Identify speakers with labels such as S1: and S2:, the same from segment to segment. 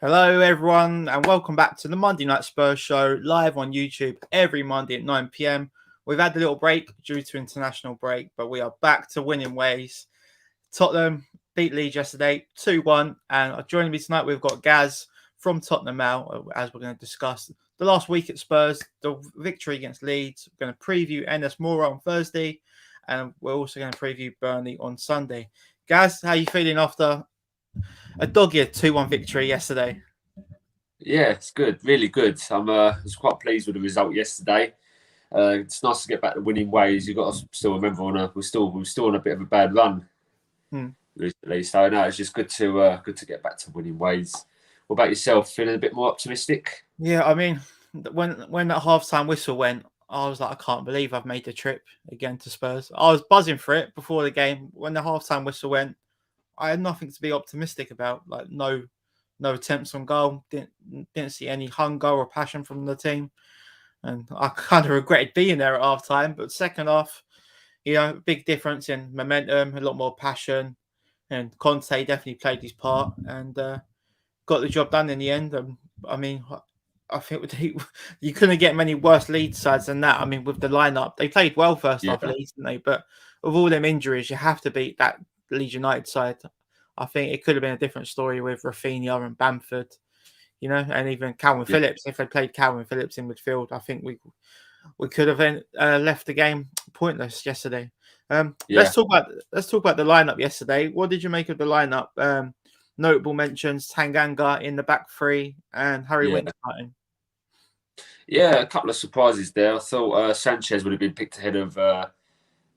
S1: Hello, everyone, and welcome back to the Monday Night Spurs show live on YouTube every Monday at 9 p.m. We've had a little break due to international break, but we are back to winning ways. Tottenham beat Leeds yesterday 2-1, and joining me tonight, we've got Gaz from Tottenham now, as we're going to discuss the last week at Spurs, the victory against Leeds. We're going to preview NS Mura on Thursday, and we're also going to preview Burnley on Sunday. Gaz, how are you feeling after a dogged 2-1 victory yesterday?
S2: Yeah, it's good, really good. I was quite pleased with the result yesterday. It's nice to get back to winning ways. You've got to still remember we're still on a bit of a bad run recently. So no, it's just good to get back to winning ways. What about yourself? Feeling a bit more optimistic?
S1: Yeah, I mean, when that halftime whistle went, I was like, I can't believe I've made the trip again to Spurs. I was buzzing for it before the game. When the halftime whistle went, I had nothing to be optimistic about. Like no attempts on goal. Didn't see any hunger or passion from the team, and I kind of regretted being there at halftime. But second half, big difference in momentum, a lot more passion, and Conte definitely played his part and got the job done in the end. I mean, I think you couldn't get many worse Leeds sides than that. I mean, with the lineup, they played well first half,
S2: Yeah,
S1: Leeds, didn't they? But with all them injuries, you have to beat that Leeds United side. I think it could have been a different story with Rafinha and Bamford, and even Calvin
S2: yeah,
S1: Phillips. If they played Calvin Phillips in midfield, I think we could have left the game pointless yesterday.
S2: yeah,
S1: Let's talk about the lineup yesterday. What did you make of the lineup? Notable mentions: Tanganga in the back three and Harry
S2: yeah.
S1: Winks starting.
S2: Yeah, a couple of surprises there. I thought Sanchez would have been picked ahead of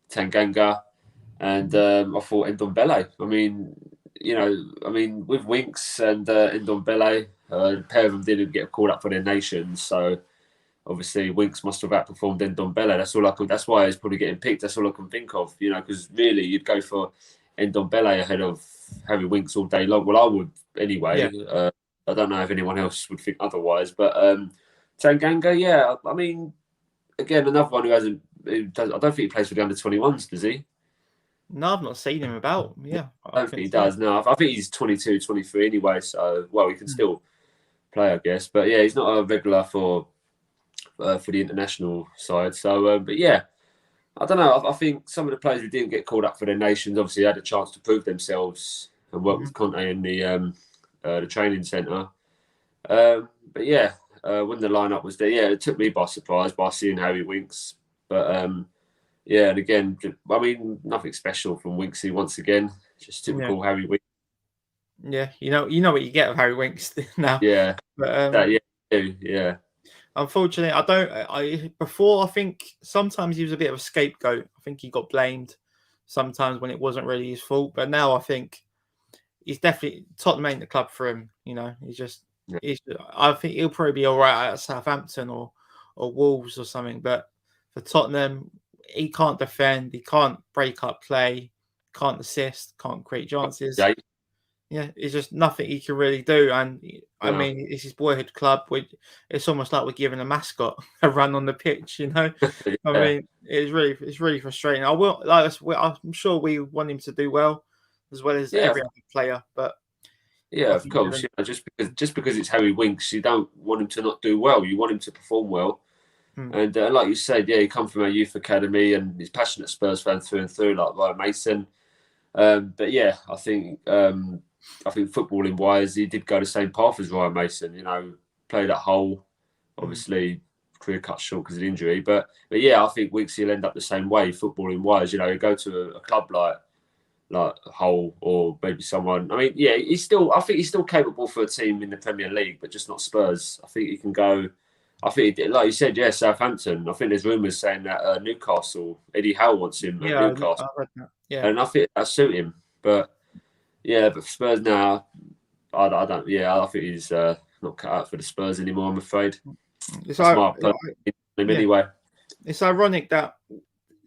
S2: Tanganga, and I thought Ndombele. With Winks and Ndombele, a pair of them didn't get called up for their nations, so obviously Winks must have outperformed Ndombele. That's why he's probably getting picked. That's all I can think of, because really you'd go for Ndombele ahead of Harry Winks all day long. Well, I would anyway.
S1: Yeah,
S2: I don't know if anyone else would think otherwise, but Tanganga, yeah. I mean, again, another one who hasn't. I don't think he plays for the under-21s, does he?
S1: no, I've not seen him about. Yeah,
S2: I
S1: I
S2: don't think
S1: think
S2: he
S1: so.
S2: does. No, I think he's 22, 23 anyway. So, well, he can
S1: Hmm.
S2: still play, I guess. But yeah, he's not a regular for the international side. So, but yeah, I don't know. I think some of the players who didn't get called up for their nations obviously had a chance to prove themselves and work with Conte in the training centre. But yeah, when the lineup was there, yeah, it took me by surprise by seeing Harry Winks. But yeah, and again, I mean, nothing special from Winksy once again. Just
S1: Yeah,
S2: typical Harry Winks.
S1: yeah. You know what you get with Harry Winks now.
S2: Yeah,
S1: But
S2: yeah, yeah,
S1: unfortunately, I don't. I think sometimes he was a bit of a scapegoat. I think he got blamed sometimes when it wasn't really his fault. But now I think he's definitely Tottenham ain't the club for him. He's just.
S2: yeah,
S1: I think he'll probably be all right at Southampton or Wolves or something. But for Tottenham, he can't defend. He can't break up play. Can't assist. Can't create chances.
S2: yeah.
S1: Yeah, it's just nothing he can really do. And I
S2: No.
S1: mean, it's his boyhood club. It's almost like we're giving a mascot a run on the pitch. I
S2: Yeah,
S1: mean, it's really frustrating. I'm sure we want him to do well as
S2: yeah,
S1: every other player. But
S2: yeah.
S1: I
S2: Of
S1: think
S2: course, just because it's Harry Winks, you don't want him to not do well. You want him to perform well.
S1: hmm,
S2: And like you said, yeah, he come from a youth academy and he's passionate Spurs fan through and through, like Ryan Mason. But yeah, I think footballing wise, he did go the same path as Ryan Mason. Played at Hull,
S1: hmm,
S2: obviously career cut short because of injury. But yeah, I think Winks will end up the same way footballing wise. He'll go to a club like Hull or maybe someone. I mean, yeah, I think he's still capable for a team in the Premier League, but just not Spurs. I think he can go. I think, like you said, yeah, Southampton. I think there's rumours saying that Newcastle, Eddie Howe wants him at
S1: yeah,
S2: Newcastle,
S1: I read that. Yeah,
S2: and I think that suit him. But yeah, but Spurs now, I don't. Yeah, I think he's not cut out for the Spurs anymore. I'm afraid.
S1: it's
S2: That's
S1: like
S2: my opinion him
S1: yeah,
S2: anyway.
S1: it's ironic that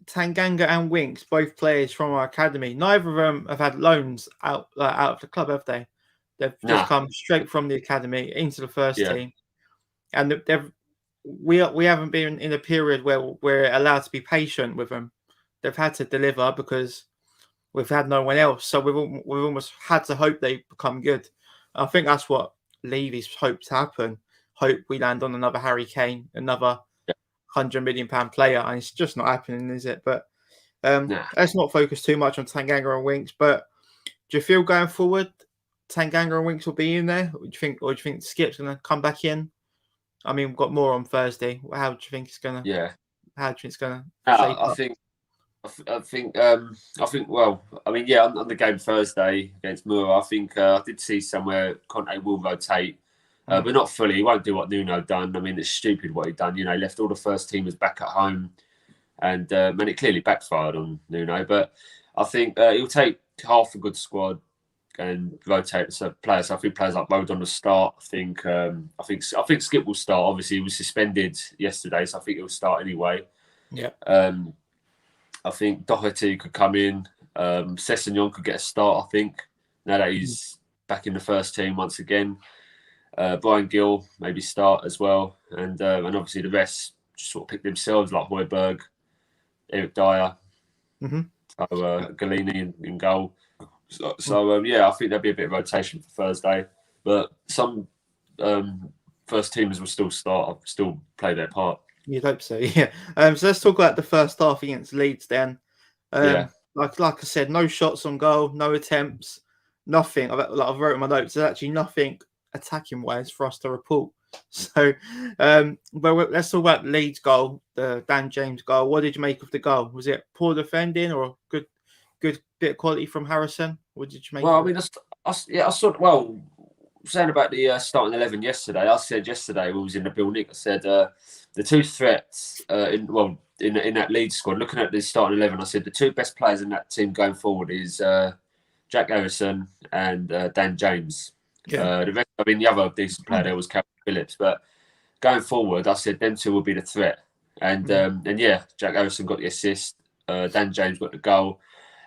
S1: Tanganga and Winks, both players from our academy, neither of them have had loans out of the club, have they? They've just
S2: Nah,
S1: come straight from the academy into the first
S2: yeah,
S1: team, and we haven't been in a period where we're allowed to be patient with them. They've had to deliver because we've had no one else, so we've almost had to hope they become good. I think that's what leave his hope to happen. Hope we land on another Harry Kane, another
S2: Yeah.
S1: £100 million player, and it's just not happening, is it? But
S2: Nah.
S1: let's not focus too much on Tanganga and Winks. But do you feel going forward, Tanganga and Winks will be in there? Or do you think Skip's going to come back in? I mean, we've got more on Thursday. How do you think it's going to?
S2: Yeah.
S1: How do you think it's going to shape
S2: I
S1: up?
S2: think. I think. Well, I mean, yeah, on the game Thursday against Mura, I think I did see somewhere Conte will rotate, but not fully. He won't do what Nuno done. I mean, it's stupid what he done. You know, he left all the first teamers back at home, and it clearly backfired on Nuno. But I think he'll take half a good squad and rotate some players. I think players like Rodon will start. I think Skip will start. Obviously, he was suspended yesterday, so I think he'll start anyway.
S1: Yeah.
S2: I think Doherty could come in. Sessegnon could get a start, I think, now that he's back in the first team once again. Brian Gill maybe start as well. And obviously the rest just sort of pick themselves, like Højbjerg, Eric Dyer, Galini in goal. So yeah, I think there'll be a bit of rotation for Thursday. But some first teamers will still start, still play their part.
S1: You'd hope so, yeah. So let's talk about the first half against Leeds then.
S2: Yeah.
S1: Like I said, no shots on goal, no attempts, nothing. I've wrote in my notes. There's actually nothing attacking wise for us to report. So, but let's talk about Leeds goal, the Dan James goal. What did you make of the goal? Was it poor defending or good bit of quality from Harrison? What did you make?
S2: Well, I mean, I saw. Well, saying about the starting 11 yesterday, I said yesterday when we was in the Bill Nick, I said the two threats in that Leeds squad. Looking at the starting 11, I said the two best players in that team going forward is Jack Harrison and Dan James.
S1: Yeah.
S2: The rest, I mean, the other decent player there was Calvin Phillips, but going forward, I said them two will be the threat. And yeah, Jack Harrison got the assist. Dan James got the goal.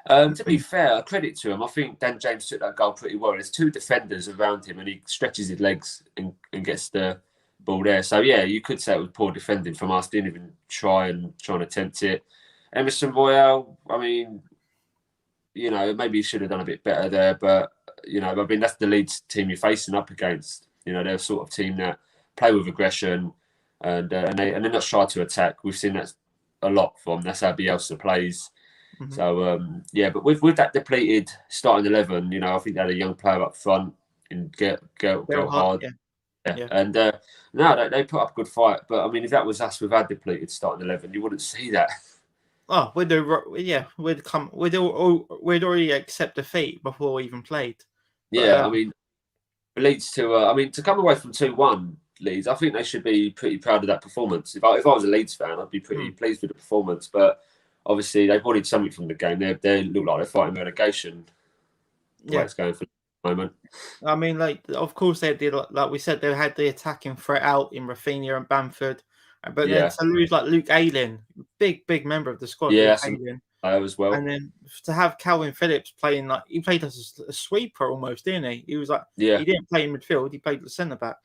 S2: To be fair, credit to him. I think Dan James took that goal pretty well. There's two defenders around him, and he stretches his legs and gets the ball there. So yeah, you could say it was poor defending from us. Didn't even try and attempt it. Emerson Royale, I mean, you know, maybe he should have done a bit better there, but you know, I mean, that's the Leeds team you're facing up against. You know, they're a sort of team that play with aggression and they're not shy to attack. We've seen that a lot from. That's how Bielsa plays. So yeah, but with that depleted starting 11, you know, I think they had a young player up front and go hard. Yeah. And no, they put up a good fight. But I mean, if that was us with our depleted starting 11, you wouldn't see that.
S1: Oh, we'd already accept defeat before we even played.
S2: Yeah, I mean, Leeds to come away from 2-1 Leeds, I think they should be pretty proud of that performance. If I was a Leeds fan, I'd be pretty pleased with the performance. But obviously, they wanted something from the game. They look like they're fighting relegation. The way it's going for the moment.
S1: I mean, like, of course they did. Like we said, they had the attacking threat out in Rafinha and Bamford, but then to lose like Luke Ayling, big member of the squad, Luke Ayling,
S2: as well,
S1: and then to have Calvin Phillips playing like he played as a sweeper almost, didn't he? He was like, he didn't play in midfield, he played the centre back.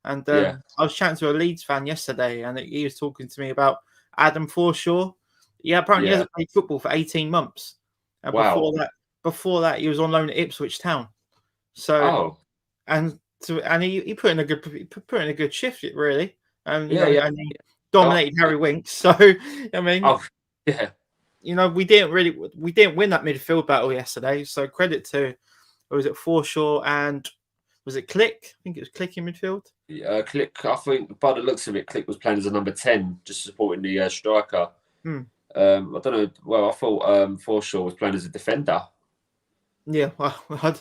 S1: And I was chatting to a Leeds fan yesterday, and he was talking to me about Adam Forshaw. Yeah, apparently he hasn't played football for 18 months. And before that, he was on loan at Ipswich Town. So, he put in a good shift, really. And he dominated Harry Winks. So, I mean, you know, we didn't win that midfield battle yesterday. So credit to, was it Forshaw and was it Click? I think it was Click in midfield.
S2: Click. I think by the looks of it, Click was playing as a number 10, just supporting the striker. I don't know. Well, I thought Forshaw was playing as a defender.
S1: Yeah, well,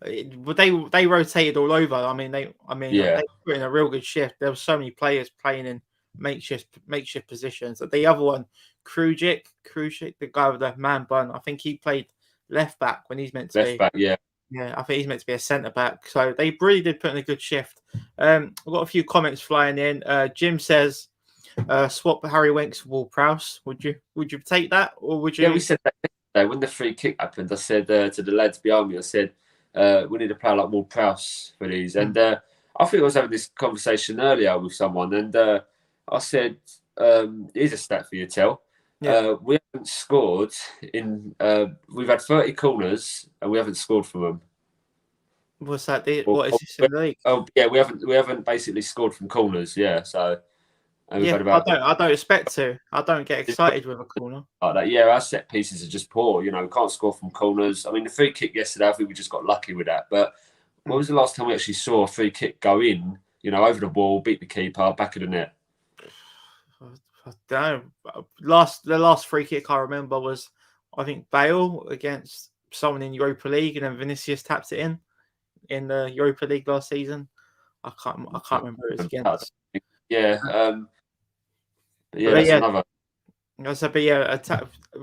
S1: they rotated all over. I mean, they put in a real good shift. There were so many players playing in makeshift positions. The other one, Krujic, the guy with the man bun, I think he played left back when he's meant to be
S2: left back. Yeah,
S1: I think he's meant to be a centre back. So they really did put in a good shift. I've got a few comments flying in. Jim says, swap Harry Winks for Ward Prowse. Would you take that, or would you?
S2: Yeah, we said that. When the free kick happened, I said to the lads behind me, I said, we need a player like Ward Prowse for these. And I think I was having this conversation earlier with someone, and I said, here's a stat for you, Tel. We haven't scored we've had 30 corners, and we haven't scored from them.
S1: What's that?
S2: Well,
S1: What is this in the league?
S2: yeah, we haven't basically scored from corners. Yeah, so we've
S1: Yeah,
S2: had about
S1: I don't expect to. I don't get excited with a corner.
S2: like that. Yeah, our set pieces are just poor. We can't score from corners. I mean, the free kick yesterday, I think we just got lucky with that. But when was the last time we actually saw a free kick go in? Over the wall, beat the keeper, back of the net.
S1: I don't know. The last free kick I remember was, I think, Bale against someone in Europa League, and then Vinicius tapped it in the Europa League last season. I can't remember who it was against.
S2: Yeah, but yeah,
S1: But
S2: that's
S1: yeah,
S2: another.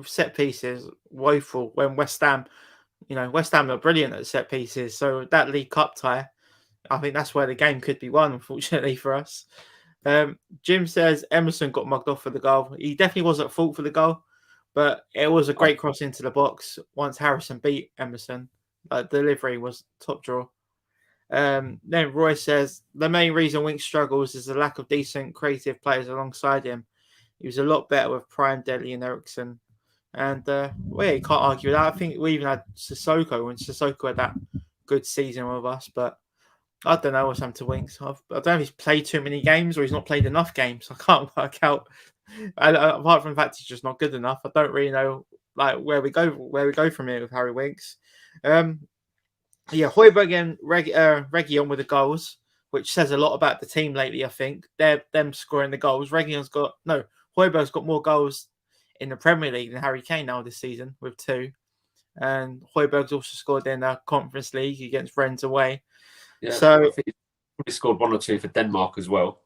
S1: set pieces woeful when West Ham. West Ham are brilliant at set pieces. So that League Cup tie, I think that's where the game could be won. Unfortunately for us. Jim says Emerson got mugged off for the goal. He definitely was at fault for the goal, but it was a great cross into the box once Harrison beat Emerson. Delivery was top draw. Then Roy says the main reason Winks struggles is the lack of decent creative players alongside him. He was a lot better with Prime, Deli, and Ericsson. And you can't argue with that. I think we even had Sissoko when Sissoko had that good season with us, but I don't know what's happened to Winks. I don't know if he's played too many games or he's not played enough games. I can't work out. Apart from the fact he's just not good enough, I don't really know where we go from here with Harry Winks. Højbjerg and Reguilon with the goals, which says a lot about the team lately. I think they're them scoring the goals. Højbjerg's got more goals in the Premier League than Harry Kane now this season with 2, and Højbjerg's also scored in the Conference League against Rennes away.
S2: Yeah,
S1: so
S2: I think he's probably scored 1 or 2 for Denmark as well.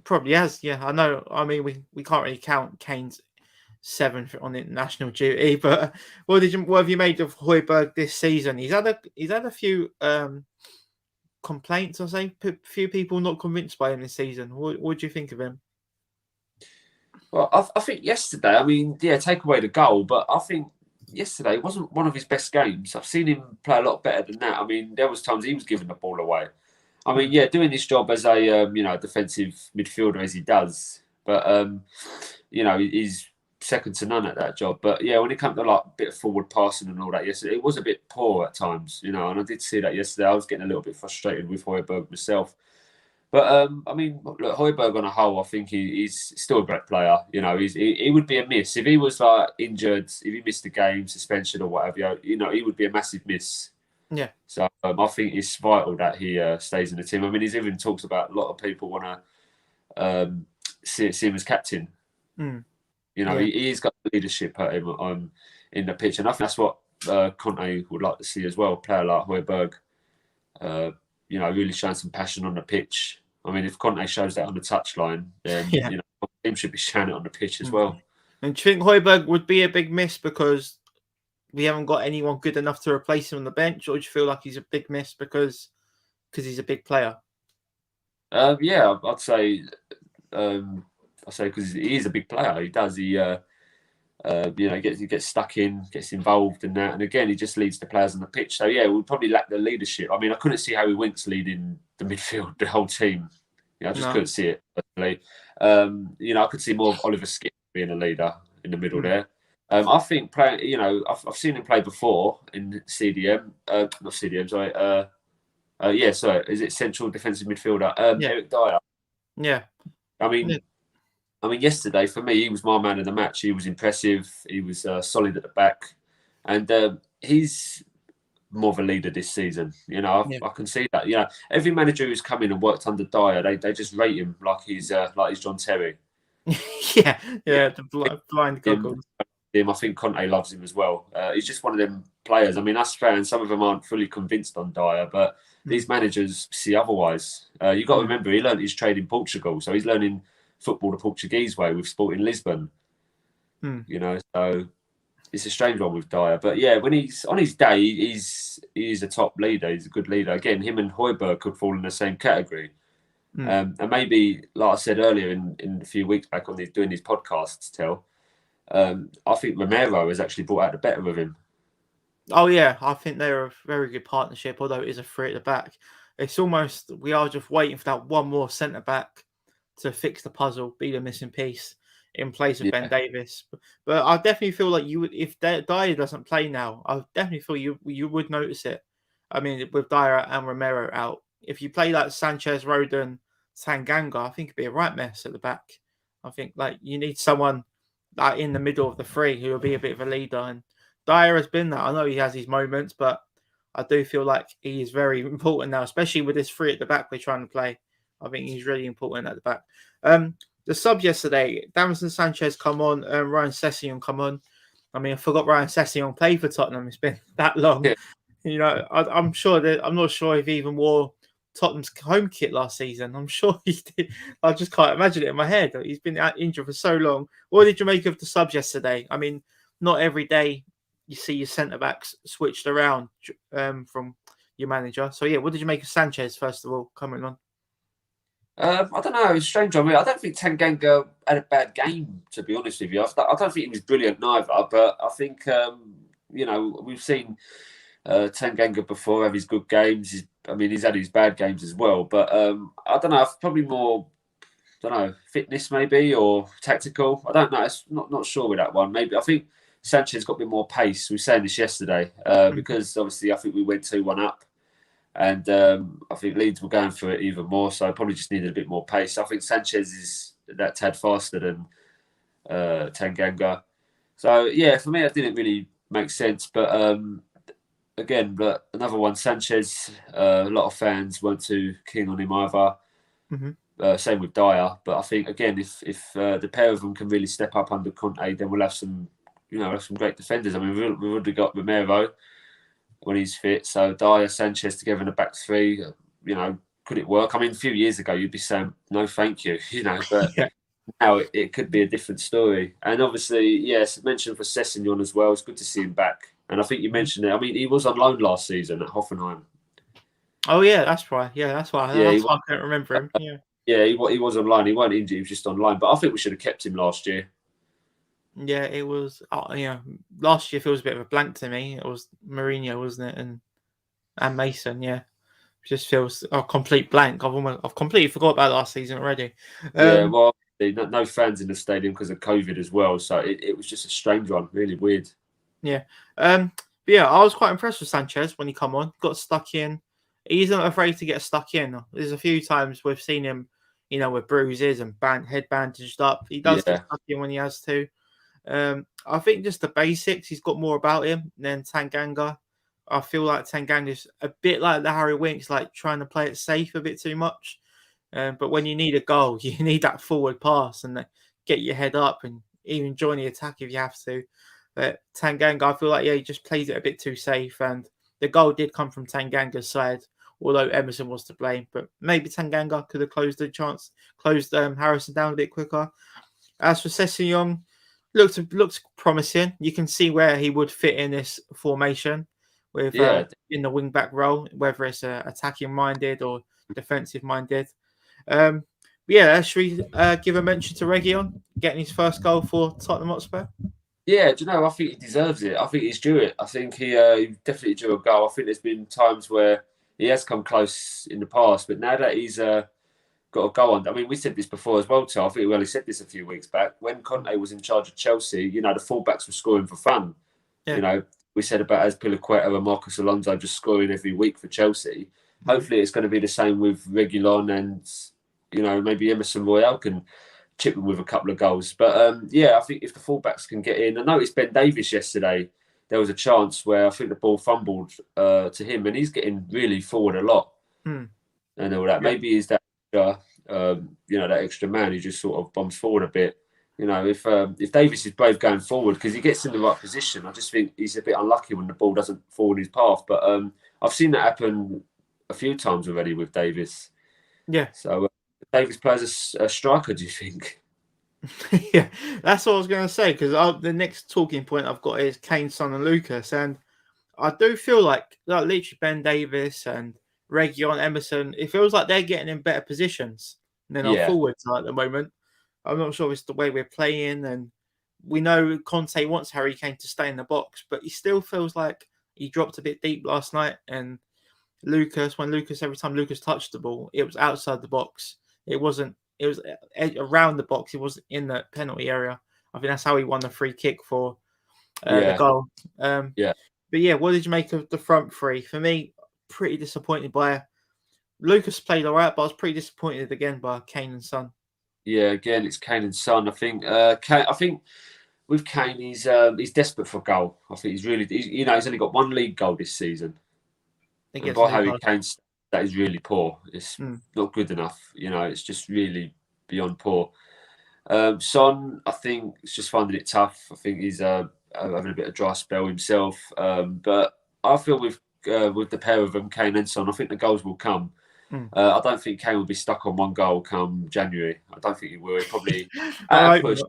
S1: Probably has, yeah. I know. I mean, we can't really count Kane's 7th on international duty, but what have you made of Højbjerg this season? He's had a few complaints. I say a few people not convinced by him this season. What do you think of him?
S2: Well, I think yesterday, I mean, yeah, take away the goal, but I think yesterday wasn't one of his best games. I've seen him play a lot better than that. I mean, there was times he was giving the ball away. I mean, yeah, doing this job as a defensive midfielder as he does, but he's second to none at that job. But yeah, when it comes to a bit of forward passing and all that, yesterday it was a bit poor at times, and I did see that yesterday. I was getting a little bit frustrated with Højbjerg myself. But I mean, look, Højbjerg on a whole, I think he's still a great player. He would be a miss if he was injured, if he missed a game, suspension or whatever. He would be a massive miss.
S1: Yeah.
S2: So I think it's vital that he stays in the team. I mean, he's even talks about a lot of people want to see him as captain. He's got leadership at him in the pitch, and I think that's what Conte would like to see as well. A player like Højbjerg, really showing some passion on the pitch. I mean, if Conte shows that on the touchline, then the team should be showing it on the pitch as well.
S1: And do you think Højbjerg would be a big miss because we haven't got anyone good enough to replace him on the bench, or do you feel like he's a big miss because he's a big player?
S2: Yeah, I'd say because he is a big player. He does. He gets stuck in, gets involved in that, and again, he just leads the players on the pitch. So yeah, we'll probably lack the leadership. I mean, I couldn't see Harry Winks leading the midfield, the whole team. I just couldn't see it. Personally. I could see more of Oliver Skip being a leader in the middle there. I think playing. I've seen him play before in CDM. Not CDM. Sorry. Sorry. Is it central defensive midfielder? Eric Dyer.
S1: Yeah.
S2: I mean, yesterday for me, he was my man of the match. He was impressive. He was solid at the back, and he's more of a leader this season. I can see that. Every manager who's come in and worked under Dyer, they just rate him like he's John Terry.
S1: The blind goggles.
S2: I think Conte loves him as well. He's just one of them players. I mean, us fans, some of them aren't fully convinced on Dyer, but these managers see otherwise. You've got to remember, he learned his trade in Portugal, so he's learning football the Portuguese way with Sporting Lisbon. So it's a strange one with Dyer. But yeah, when he's on his day, he's a top leader. He's a good leader. Again, him and Højbjerg could fall in the same category. And maybe, like I said earlier in a few weeks back on doing these podcasts, I think Romero has actually brought out the better of him.
S1: Oh yeah, I think they're a very good partnership, although it is a 3 at the back. It's almost, we are just waiting for that one more centre back to fix the puzzle, be the missing piece in place of Ben Davis. But I definitely feel like you would, if Dyer doesn't play now, I definitely feel you would notice it. I mean, with Dyer and Romero out, if you play like Sanchez, Rodon, Tanganga, I think it'd be a right mess at the back. I think like you need someone like in the middle of the three who will be a bit of a leader. And Dyer has been that. I know he has his moments, but I do feel like he is very important now, especially with this three at the back we're trying to play. I think he's really important at the back. The subs yesterday, Davinson Sanchez come on, Ryan Sessegnon come on. I mean, I forgot Ryan Sessegnon played for Tottenham. It's been that long.
S2: Yeah,
S1: I'm sure that I'm not sure if he even wore Tottenham's home kit last season. I'm sure he did. I just can't imagine it in my head. He's been injured for so long. What did you make of the subs yesterday? I mean, not every day you see your centre backs switched around from your manager. So yeah, what did you make of Sanchez first of all coming on?
S2: I don't know. It's strange. I mean, I don't think Tanganga had a bad game, to be honest with you. I don't think he was brilliant neither, but I think we've seen Tanganga before have his good games. He's had his bad games as well. But I don't know. Probably more, I don't know, fitness maybe or tactical. I don't know. It's not sure with that one. Maybe I think Sanchez got a bit more pace. We were saying this yesterday because obviously I think we went 2-1 up. And I think Leeds were going for it even more, so I probably just needed a bit more pace. I think Sanchez is that tad faster than Tanganga. So, yeah, for me, it didn't really make sense. But but another one, Sanchez, a lot of fans weren't too keen on him either.
S1: Mm-hmm.
S2: Same with Dyer. But I think, again, if the pair of them can really step up under Conte, then we'll have some great defenders. I mean, we've already got Romero when he's fit. So Dyer, Sanchez together in the back three, could it work? I mean, a few years ago, you'd be saying, no, thank you, but
S1: Yeah.
S2: now it could be a different story. And obviously, yes, mentioned for Sessegnon as well. It's good to see him back. And I think you mentioned it. I mean, he was on loan last season at Hoffenheim.
S1: Oh yeah, that's right. Yeah, that's why.
S2: Yeah,
S1: That's why I can't remember him. Yeah.
S2: yeah, he was on loan. He weren't injured. He was just on loan. But I think we should have kept him last year.
S1: Yeah, it was. Last year feels a bit of a blank to me. It was Mourinho, wasn't it, and Mason. Yeah, it just feels a complete blank. I've completely forgot about last season already.
S2: Yeah, well, no fans in the stadium because of COVID as well. So it was just a strange one, really weird.
S1: Yeah. But yeah, I was quite impressed with Sanchez when he come on, got stuck in. He isn't afraid to get stuck in. There's a few times we've seen him, with bruises and head bandaged up. He does get
S2: Yeah,
S1: stuck in when he has to. I think just the basics, he's got more about him than Tanganga. I feel like Tanganga's a bit like the Harry Winks, like trying to play it safe a bit too much. But when you need a goal, you need that forward pass and get your head up and even join the attack if you have to. But Tanganga, I feel like, he just plays it a bit too safe. And the goal did come from Tanganga's side, although Emerson was to blame. But maybe Tanganga could have closed Harrison down a bit quicker. As for Sessegnon, looks promising. You can see where he would fit in this formation with in the wing back role, whether it's attacking minded or defensive minded. Should we give a mention to Region getting his first goal for Tottenham Hotspur?
S2: Yeah, do you know, I think he deserves it. I think he's due it. I think he definitely drew a goal. I think there's been times where he has come close in the past, but now that he's got a goal on, I mean, we said this before as well, too. I think we only said this a few weeks back. When Conte was in charge of Chelsea, the fullbacks were scoring for fun.
S1: Yeah.
S2: We said about Azpilicueta and Marcus Alonso just scoring every week for Chelsea. Hopefully it's going to be the same with Reguilon and, maybe Emerson Royale can chip him with a couple of goals. But I think if the fullbacks can get in, I noticed Ben Davies yesterday. There was a chance where I think the ball fumbled to him, and he's getting really forward a lot, and all that.
S1: Yeah.
S2: Maybe he's that, that extra man who just sort of bombs forward a bit. If Davies is brave going forward because he gets in the right position, I just think he's a bit unlucky when the ball doesn't fall in his path. But I've seen that happen a few times already with Davies.
S1: Yeah.
S2: So. Davies plays a striker, do you think?
S1: Yeah, that's what I was going to say, because the next talking point I've got is Kane, Son and Lucas, and I do feel like literally Ben Davies and Reguilon, Emerson, it feels like they're getting in better positions than our forwards are at the moment. I'm not sure if it's the way we're playing, and we know Conte wants Harry Kane to stay in the box, but he still feels like he dropped a bit deep last night, and every time Lucas touched the ball, it was outside the box. It was around the box. It wasn't in the penalty area. I think that's how he won the free kick for the goal. But yeah, what did you make of the front three? For me, pretty disappointed by. Lucas played all right, but I was pretty disappointed again by Kane and Son.
S2: Yeah, again, it's Kane and Son. I think. I think with Kane, he's desperate for a goal. I think he's only got one league goal this season, and
S1: Against
S2: by Harry
S1: Newcastle.
S2: Kane's, that is really poor. It's not good enough. It's just really beyond poor. Son, I think, is just finding it tough. I think he's having a bit of dry spell himself. But I feel with the pair of them, Kane and Son, I think the goals will come. I don't think Kane will be stuck on one goal come January. I don't think he will. He'll probably at a push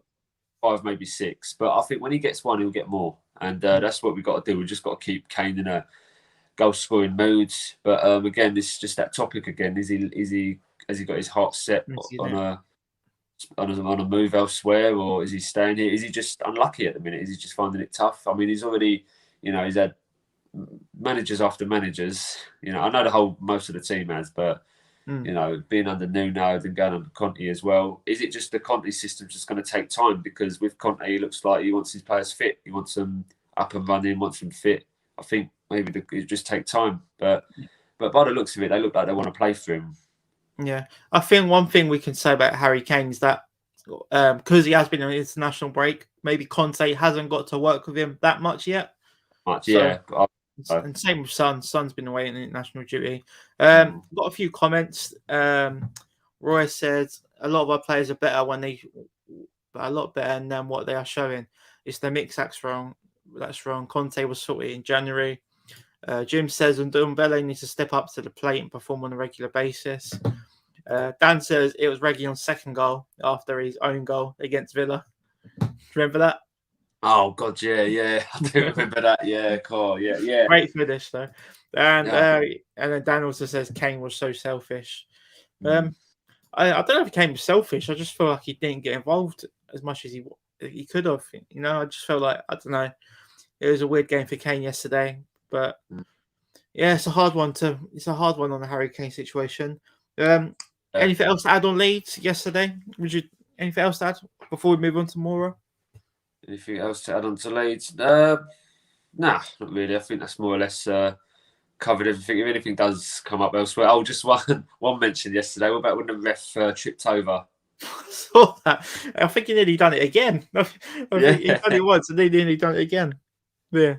S2: 5, maybe 6. But I think when he gets one, he'll get more. And that's what we've got to do. We've just got to keep Kane in a goal scoring mood. But again, it's just that topic again. Has he got his heart set on a move elsewhere, or is he staying here? Is he just unlucky at the minute? Is he just finding it tough? I mean, he's already, he's had managers after managers. I know most of the team has, but being under Nuno and going under Conte as well. Is it just the Conte system's just going to take time? Because with Conte, he looks like he wants his players fit. He wants them up and running, wants them fit. I think maybe it just take time, but by the looks of it, they look like they want to play for him.
S1: Yeah, I think one thing we can say about Harry Kane is that because he has been on an international break, maybe Conte hasn't got to work with him that much yet.
S2: Yeah.
S1: And same with Son. Son's been away in international duty. Got a few comments. Roy said a lot of our players are better a lot better than what they are showing. It's the mix that's wrong. That's wrong. Conte was sorted in January. Jim says Ndombele needs to step up to the plate and perform on a regular basis. Dan says it was Reguilon's second goal after his own goal against Villa. Remember that?
S2: Oh God, yeah, I do remember that. Yeah, cool, yeah.
S1: Great finish though, and then Dan also says Kane was so selfish. I don't know if Kane was selfish. I just feel like he didn't get involved as much as he could have. I just felt like I don't know. It was a weird game for Kane yesterday, but yeah, it's a hard one on the Harry Kane situation. Anything else to add on Leeds yesterday? Anything else to add before we move on to Mura?
S2: Anything else to add on to Leeds? Nah, not really. I think that's more or less covered everything. If anything does come up elsewhere, just one mention yesterday. What about when the ref tripped over?
S1: I saw that. I think he nearly done it again. I think he done it once and he nearly done it again. Yeah.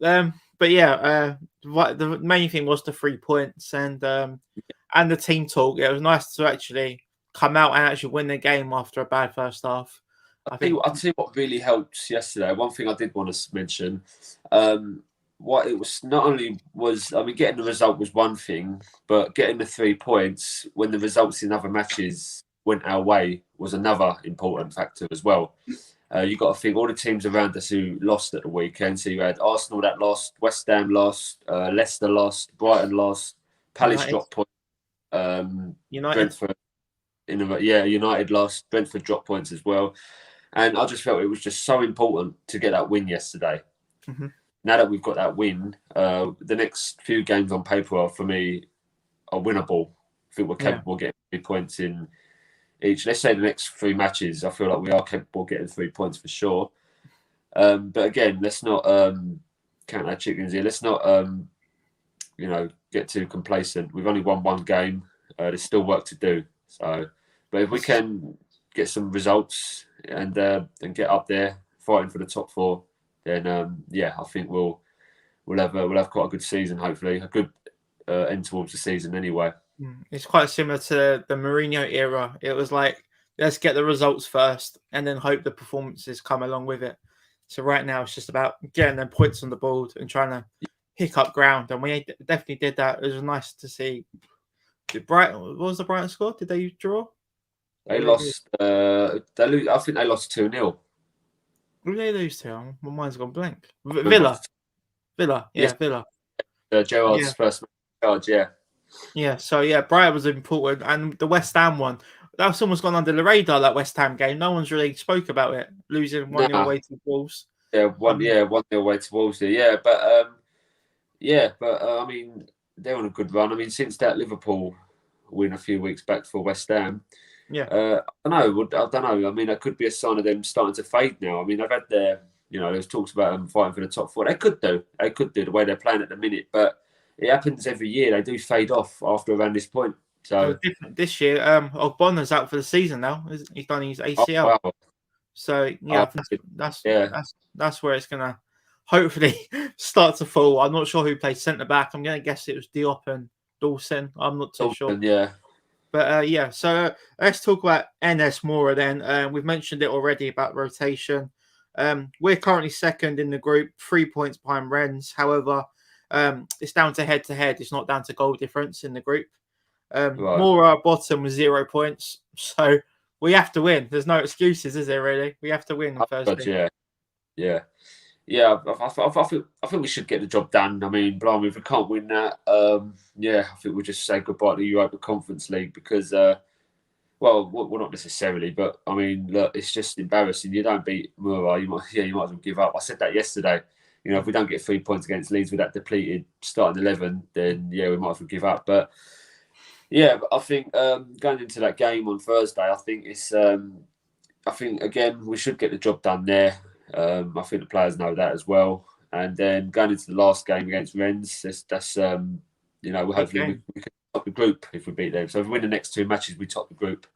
S1: But yeah, the main thing was the 3 points and the team talk. It was nice to actually come out and actually win the game after a bad first half.
S2: I'll tell you what really helped yesterday. One thing I did want to mention, what it was not only was, getting the result was one thing, but getting the 3 points when the results in other matches went our way was another important factor as well. You got to think all the teams around us who lost at the weekend. So you had Arsenal that lost, West Ham lost, Leicester lost, Brighton lost, Palace dropped points,
S1: United.
S2: Brentford, United lost, Brentford dropped points as well. And I just felt it was just so important to get that win yesterday.
S1: Mm-hmm.
S2: Now that we've got that win, the next few games on paper for me are winnable. I think we're capable of getting 3 points in each. Let's say the next 3 matches, I feel like we are capable of getting 3 points for sure. But again, let's not count our chickens here. Let's not, get too complacent. We've only won one game. There's still work to do. So, but if we can get some results and get up there fighting for the top 4, then I think we'll have quite a good season. Hopefully, a good end towards the season. Anyway,
S1: it's quite similar to the Mourinho era. It was like let's get the results first, and then hope the performances come along with it. So right now, it's just about getting them points on the board and trying to pick up ground. And we definitely did that. It was nice to see. What was the Brighton score? Did they draw?
S2: They lost. I think they lost 2-0.
S1: Who did they lose to? My mind's gone blank. Villa.
S2: Yes.
S1: Villa.
S2: Gerrard's first charge.
S1: Yeah. So Brighton was important, and the West Ham one. That's almost gone under the radar. That West Ham game. No one's really spoke about it. Losing 1-0 away to Wolves.
S2: 1-0 away to Wolves. But they're on a good run. Since that Liverpool win a few weeks back for West Ham. I don't know. That could be a sign of them starting to fade now. They've had there's talks about them fighting for the top 4. They could do the way they're playing at the minute. But it happens every year. They do fade off after around this point. So
S1: different this year. Ogbonna's out for the season now. He's done his
S2: oh,
S1: ACL.
S2: wow.
S1: So yeah, I think
S2: Yeah.
S1: that's where it's gonna hopefully start to fall. I'm not sure who plays centre back. I'm gonna guess it was Diop and Dawson. I'm not too sure.
S2: Yeah.
S1: But yeah, so let's talk about NS Mura then. We've mentioned it already about rotation. We're currently second in the group, 3 points behind Rennes. However, it's down to head. It's not down to goal difference in the group.
S2: Right.
S1: Mura bottom with 0 points. So we have to win. There's no excuses, is there really? We have to win on Thursday.
S2: Yeah. I think we should get the job done. I mean, blimey, if we can't win that, yeah, I think we'll just say goodbye to the Europa Conference League because, well, not necessarily, but I mean, look, it's just embarrassing. You don't beat Mura, you might as well give up. I said that yesterday. You know, if we don't get 3 points against Leeds with that depleted starting 11, then yeah, we might as well give up. But yeah, I think going into that game on Thursday, I think I think again we should get the job done there. I think the players know that as well. And then going into the last game against Rennes, that's you know, hopefully we can top the group if we beat them. So if we win the next 2 matches, we top the group.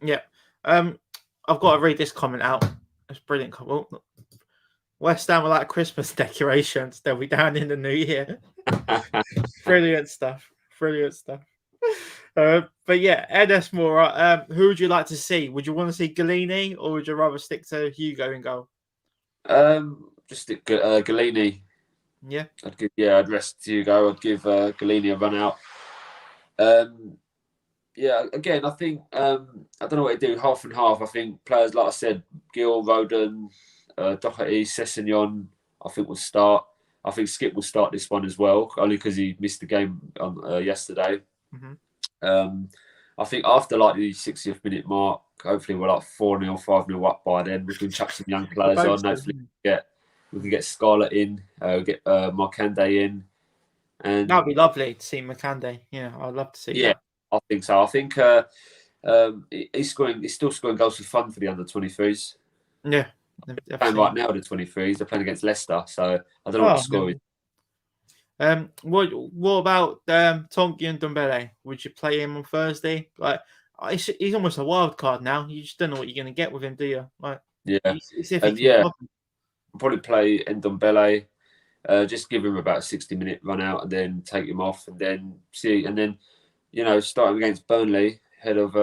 S1: Yeah. I've got to read this comment out. It's brilliant. West Ham are like Christmas decorations. They'll be down in the new year. Brilliant stuff. But yeah, NS Mura, who would you like to see? Would you want to see Galini or would you rather stick to Hugo in goal?
S2: Just stick Galini.
S1: Yeah.
S2: I'd rest Hugo. I'd give Galini a run out. Yeah, again, I think I don't know what to do. Half and half. I think players like I said, Gil, Roden, Doherty, Sessegnon, I think will start. I think Skip will start this one as well, only because he missed the game on yesterday.
S1: Mm-hmm.
S2: I think after like the 60th minute mark, hopefully we're like 4-0, 5-0 up by then. We can chuck some young players on. Hopefully we can get Scarlett in, get Markande in. And
S1: that'd be lovely to see Markande. Yeah, I'd love to see that.
S2: I think so. I think he's still scoring goals for fun for the under-23s.
S1: Yeah.
S2: They're playing right now, the 23s. They're playing against Leicester, so I don't know what the score is.
S1: What about Tonki and Dombele? Would you play him on Thursday? Like, he's almost a wild card now. You just don't know what you're going to get with him, do you? Like,
S2: I'll probably play Ndombele. Just give him about a 60-minute run out and then take him off and then see. And then, you know, starting against Burnley, head of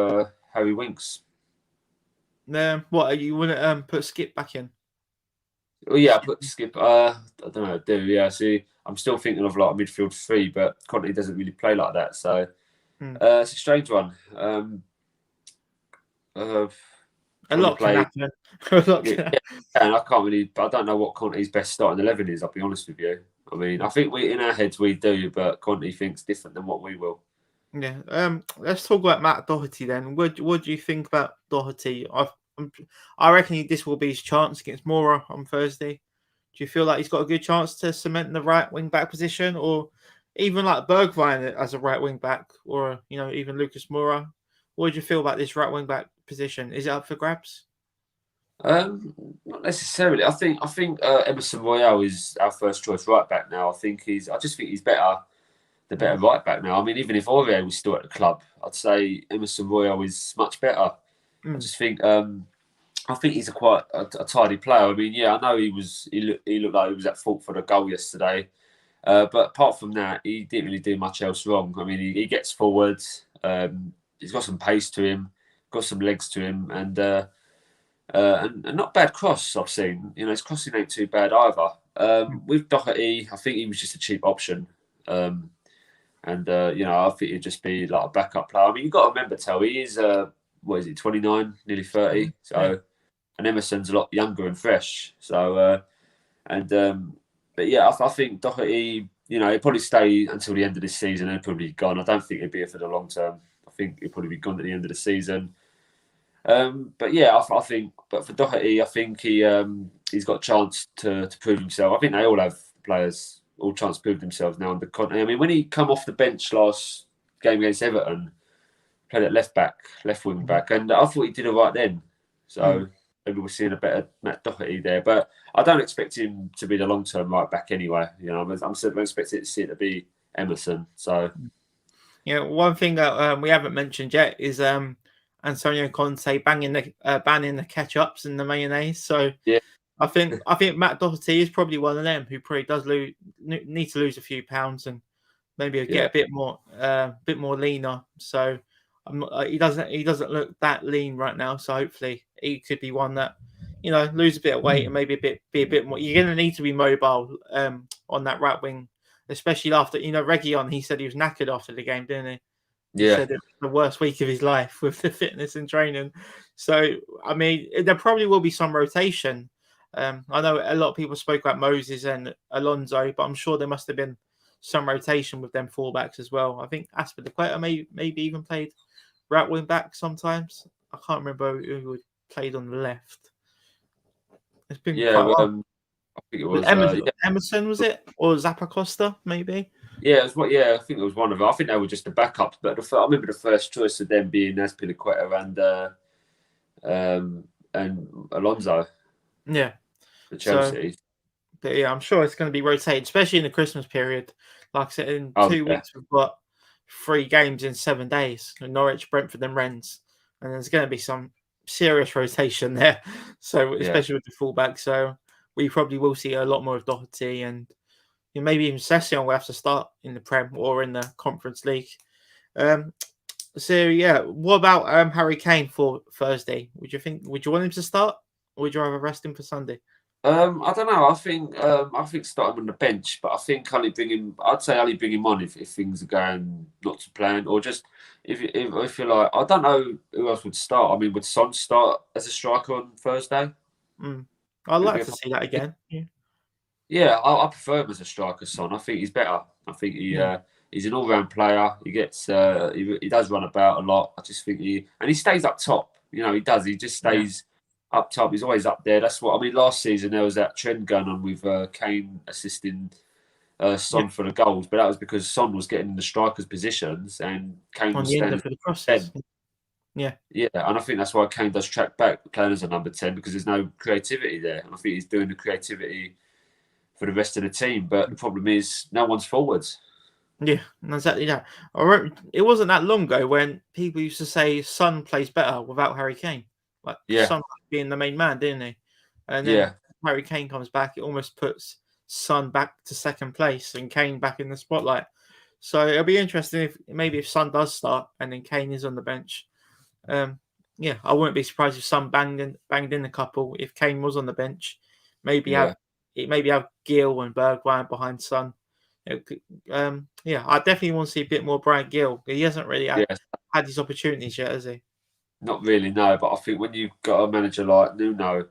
S2: Harry Winks.
S1: What, you want to put Skip back in?
S2: Well, yeah, I put Skip. I don't know. See, I'm still thinking of like a midfield 3, but Conte doesn't really play like that. So it's a strange one.
S1: A lot can happen.
S2: And I can't really. I don't know what Conte's best starting 11 is. I'll be honest with you. I mean, I think in our heads we do, but Conte thinks different than what we will.
S1: Yeah. Let's talk about Matt Doherty then. What do you think about Doherty? I reckon this will be his chance against Mura on Thursday. Do you feel like he's got a good chance to cement the right wing back position, or even like Bergwijn as a right wing back, or even Lucas Moura? What do you feel about this right wing back position? Is it up for grabs?
S2: Not necessarily. I think Emerson Royale is our first choice right back now. I just think he's better. The better right back now. I mean, even if Aurier was still at the club, I'd say Emerson Royale is much better. I just think I think he's quite a tidy player. I mean, yeah, I know he looked like he was at fault for the goal yesterday, but apart from that, he didn't really do much else wrong. I mean, he gets forwards. He's got some pace to him, got some legs to him, and not bad cross I've seen. His crossing ain't too bad either. With Doherty, I think he was just a cheap option. I think he'd just be like a backup player. I mean, you've got to remember, he is, 29, nearly 30. So, and Emerson's a lot younger and fresh. So, but yeah, I think Doherty, he'll probably stay until the end of this season and probably gone. I don't think he'll be here for the long term. I think he'll probably be gone at the end of the season. But yeah, I think, but for Doherty, I think he's got a chance to prove himself. I think they all have players. All chance to prove themselves now under Conte. I mean, when he come off the bench last game against Everton, played at left wing back, and I thought he did all right then. So maybe we're seeing a better Matt Doherty there. But I don't expect him to be the long term right back anyway. I'm expecting to see it to be Emerson. So
S1: Yeah, one thing that we haven't mentioned yet is Antonio Conte banning the ketchups and the mayonnaise. So
S2: yeah,
S1: I think Matt Doherty is probably one of them who probably does need to lose a few pounds and maybe get
S2: yeah,
S1: a bit more leaner. So I'm not, he doesn't look that lean right now. So hopefully he could be one that lose a bit of weight and maybe be a bit more. You're going to need to be mobile on that right wing, especially after Reguilon. He said he was knackered after the game, didn't he? He
S2: yeah,
S1: said it was the worst week of his life with the fitness and training. So I mean, there probably will be some rotation. I know a lot of people spoke about Moses and Alonso, but I'm sure there must have been some rotation with them fullbacks as well. I think Aspilicueta maybe even played right wing back sometimes. I can't remember who played on the left. It's been
S2: yeah.
S1: quite a while.
S2: I think it was
S1: Emerson was it, or Zappacosta maybe?
S2: yeah, it was what yeah. I think it was one of them. I think they were just the backups, but I remember the first choice of them being Azpilicueta and Alonso
S1: Yeah.
S2: for
S1: So,
S2: Chelsea.
S1: but yeah, I'm sure it's going to be rotated, especially in the Christmas period. Like I said, in
S2: Oh
S1: two
S2: yeah,
S1: weeks we've got 3 games in 7 days: Norwich, Brentford, and Rennes, and there's going to be some serious rotation there. So,
S2: yeah,
S1: especially with the fullback, so we probably will see a lot more of Doherty and maybe even Session will have to start in the Prem or in the Conference League. Um, so yeah, what about Harry Kane for Thursday? Would you want him to start, or would you rather rest him for Sunday?
S2: I don't know. I think start him on the bench, but I think only bring him. I'd say only bring him on if things are going not to plan, or just if you're like I don't know who else would start. I mean, would Son start as a striker on Thursday?
S1: Mm. I'd
S2: Would it be
S1: like
S2: a
S1: to see that again. Yeah.
S2: Yeah, I prefer him as a striker, Son. I think he's better. I think
S1: Yeah.
S2: he's an all-round player. He gets he does run about a lot. I just think he stays up top. You know, he does. He just
S1: Yeah.
S2: stays up top. He's always up there. That's what I mean. Last season there was that trend going on with Kane assisting
S1: Yeah.
S2: Son for the goals, but that was because Son was getting in the strikers' positions and Kane
S1: On
S2: was
S1: the end
S2: standing
S1: of the
S2: at
S1: crosses.
S2: 10.
S1: Yeah.
S2: Yeah, and I think that's why Kane does track back playing as a number 10 because there's no creativity there. And I think he's doing the creativity for the rest of the team. But the problem is, no one's forwards.
S1: Yeah, exactly that. I remember, it wasn't that long ago when people used to say Son plays better without Harry Kane. Like
S2: Yeah,
S1: Son being the main man, didn't he? And then
S2: yeah,
S1: Harry Kane comes back, it almost puts Son back to second place and Kane back in the spotlight. So it'll be interesting if Son does start and then Kane is on the bench. Um, yeah, I wouldn't be surprised if Son banged in a couple if Kane was on the bench. Maybe
S2: yeah,
S1: have maybe have Gill and Bergwijn behind Son. Yeah, I definitely want to see a bit more Brian Gill. He hasn't really
S2: yeah.
S1: had his opportunities yet, has he?
S2: Not really, no. But I think when you've got a manager like Nuno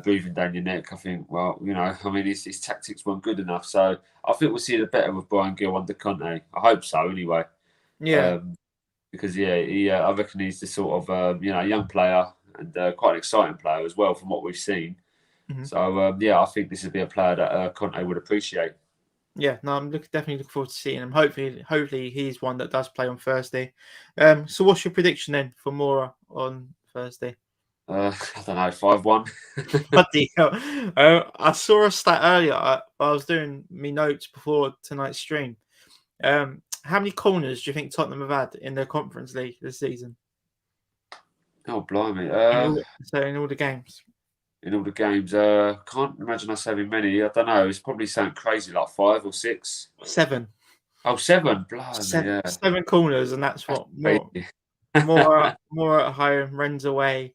S2: breathing down your neck, I think, well, you know, I mean, his tactics weren't good enough. So I think we'll see the better with Brian Gill under Conte. I hope so, anyway.
S1: Yeah.
S2: Um, because yeah, I reckon he's the sort of young player and quite an exciting player as well from what we've seen.
S1: Mhm.
S2: So yeah, I think this would be a player that Conte would appreciate.
S1: Yeah, no, definitely looking forward to seeing him. Hopefully he's one that does play on Thursday. So what's your prediction then for Mura on Thursday?
S2: I don't know, 5-1.
S1: Bloody hell. I saw a stat earlier. I was doing me notes before tonight's stream. How many corners do you think Tottenham have had in their Conference League this season?
S2: Oh blimey!
S1: In all the games,
S2: In all the games, can't imagine us having many. I don't know. It's probably something crazy like 5 or 6.
S1: seven,
S2: Oh, 7. Blimey,
S1: seven,
S2: yeah.
S1: 7 corners, and that's
S2: That's
S1: what
S2: crazy.
S1: more at home, Rennes away,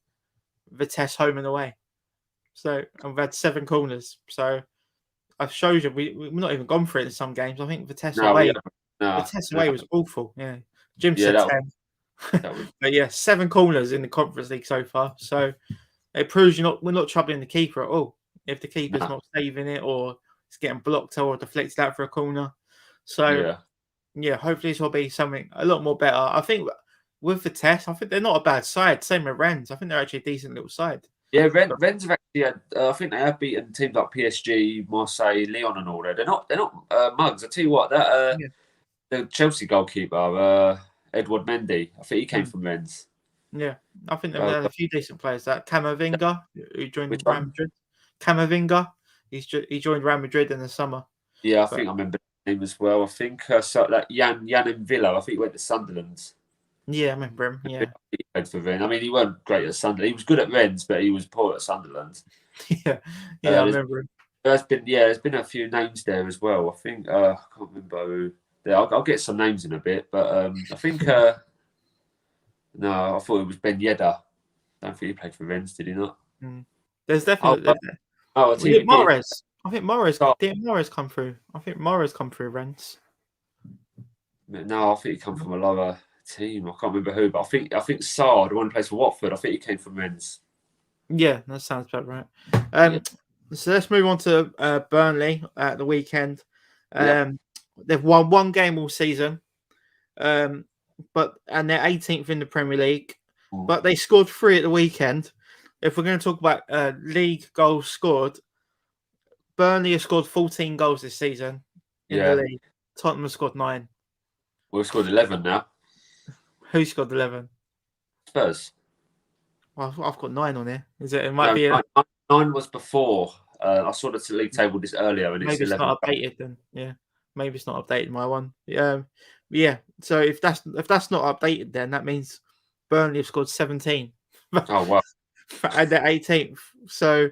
S1: Vitesse home and away. So I've had 7 corners. So I've showed you we've not even gone for it in some games. I think Vitesse
S2: No, we
S1: away,
S2: haven't. No,
S1: Vitesse
S2: no.
S1: away was awful. Yeah, Jim
S2: Yeah,
S1: said 10,
S2: that was
S1: but yeah, 7 corners in the Conference League so far. So it proves we're not troubling the keeper at all. If the keeper's
S2: no.
S1: not saving it or it's getting blocked or deflected out for a corner. So
S2: Yeah,
S1: yeah, hopefully this will be something a lot more better. I think with the test, I think they're not a bad side. Same with Rennes. I think they're actually a decent little side.
S2: yeah. Rennes have actually had. I think they have beaten teams like PSG, Marseille, Lyon, and all that. They're not mugs. I tell you what, that
S1: Yeah.
S2: the Chelsea goalkeeper, Edward Mendy. I think he came
S1: Mm.
S2: from Rennes.
S1: Yeah. I think they've
S2: Uh,
S1: had a few decent players. That Camavinga, who
S2: which
S1: joined Real
S2: one?
S1: Madrid. Camavinga, he joined Real Madrid in the summer.
S2: Yeah, I
S1: But
S2: think I remember. name as well. I think so that Jan and Villa. I think he went to Sunderland.
S1: Yeah, I remember him. Yeah,
S2: He played for Rennes. I mean, he weren't great at Sunderland. He was good at Rennes, but he was poor at Sunderland.
S1: yeah, yeah. I
S2: Uh,
S1: remember him.
S2: there's been a few names there as well. I think I can't remember who. Yeah, I'll get some names in a bit, but I think no, I thought it was Ben Yedder. I don't think he played for Rennes, did he not?
S1: Mm. There's
S2: Oh,
S1: definitely.
S2: I
S1: Was
S2: think
S1: it
S2: he did.
S1: Morris? I think Morris.
S2: Oh,
S1: Did Morris come through? I think Morris come through Rents.
S2: no, I think he come from a lower team. I can't remember who, but I think Sarr, the one who plays for Watford, I think he came from Rennes.
S1: Yeah, that sounds about right.
S2: Yeah.
S1: So let's move on to Burnley at the weekend.
S2: Yep.
S1: They've won one game all season, and they're 18th in the Premier League, but they scored 3 at the weekend. If we're going to talk about league goals scored, Burnley has scored 14 goals this season in the
S2: Yeah.
S1: league. Tottenham has scored 9.
S2: We've scored 11 now.
S1: Who scored 11?
S2: Spurs.
S1: Well, I've got 9 on here. Is it? It might
S2: No,
S1: be.
S2: nine was before. I saw the league table this earlier, and it's
S1: Maybe it's
S2: 11.
S1: not updated then. Yeah, maybe it's not updated. My one. Yeah. So if that's not updated, then that means Burnley have scored 17.
S2: Oh wow.
S1: And they're 18th. So,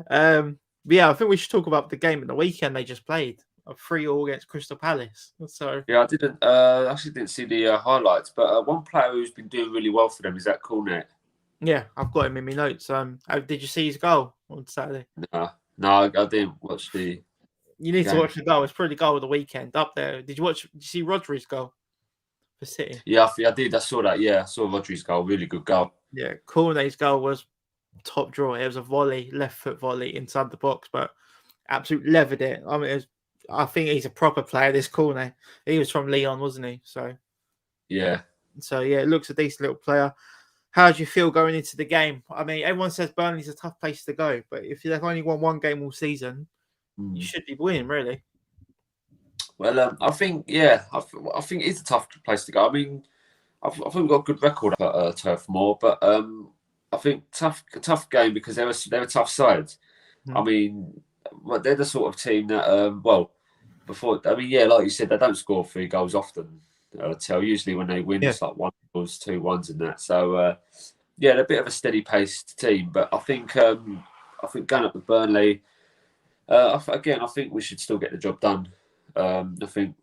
S1: yeah, I think we should talk about the game at the weekend they just played. A 3-3 against Crystal Palace. So
S2: Yeah, I didn't. Actually, didn't see the highlights, but one player who's been doing really well for them is that Cornet.
S1: yeah, I've got him in my notes. Did you see his goal on Saturday?
S2: No, I didn't watch the.
S1: You need to
S2: game.
S1: watch the goal. It's probably goal of the weekend up there. Did you see Rodri's goal for City?
S2: Yeah, I did. I saw that. Yeah, I saw Rodri's goal. Really good goal.
S1: Yeah, Cornet's goal was top draw. It was a volley, left foot volley inside the box, but absolutely levered it. I mean, I think he's a proper player. This Cornet, he was from Lyon, wasn't he? So
S2: yeah,
S1: it looks a decent little player. How do you feel going into the game? I mean, everyone says Burnley's a tough place to go, but if they've only won one game all season, you should be winning, really.
S2: Well, I think I think it's a tough place to go. I mean, I think we've got a good record at Turf Moor, but I think tough game because they're a tough side. I mean, they're the sort of team that before. I mean, yeah, like you said, they don't score 3 goals often. Usually when they win, it's like 1 goals, 2 1s, and that. So they're a bit of a steady paced team, but I think going up with Burnley, I think we should still get the job done. I think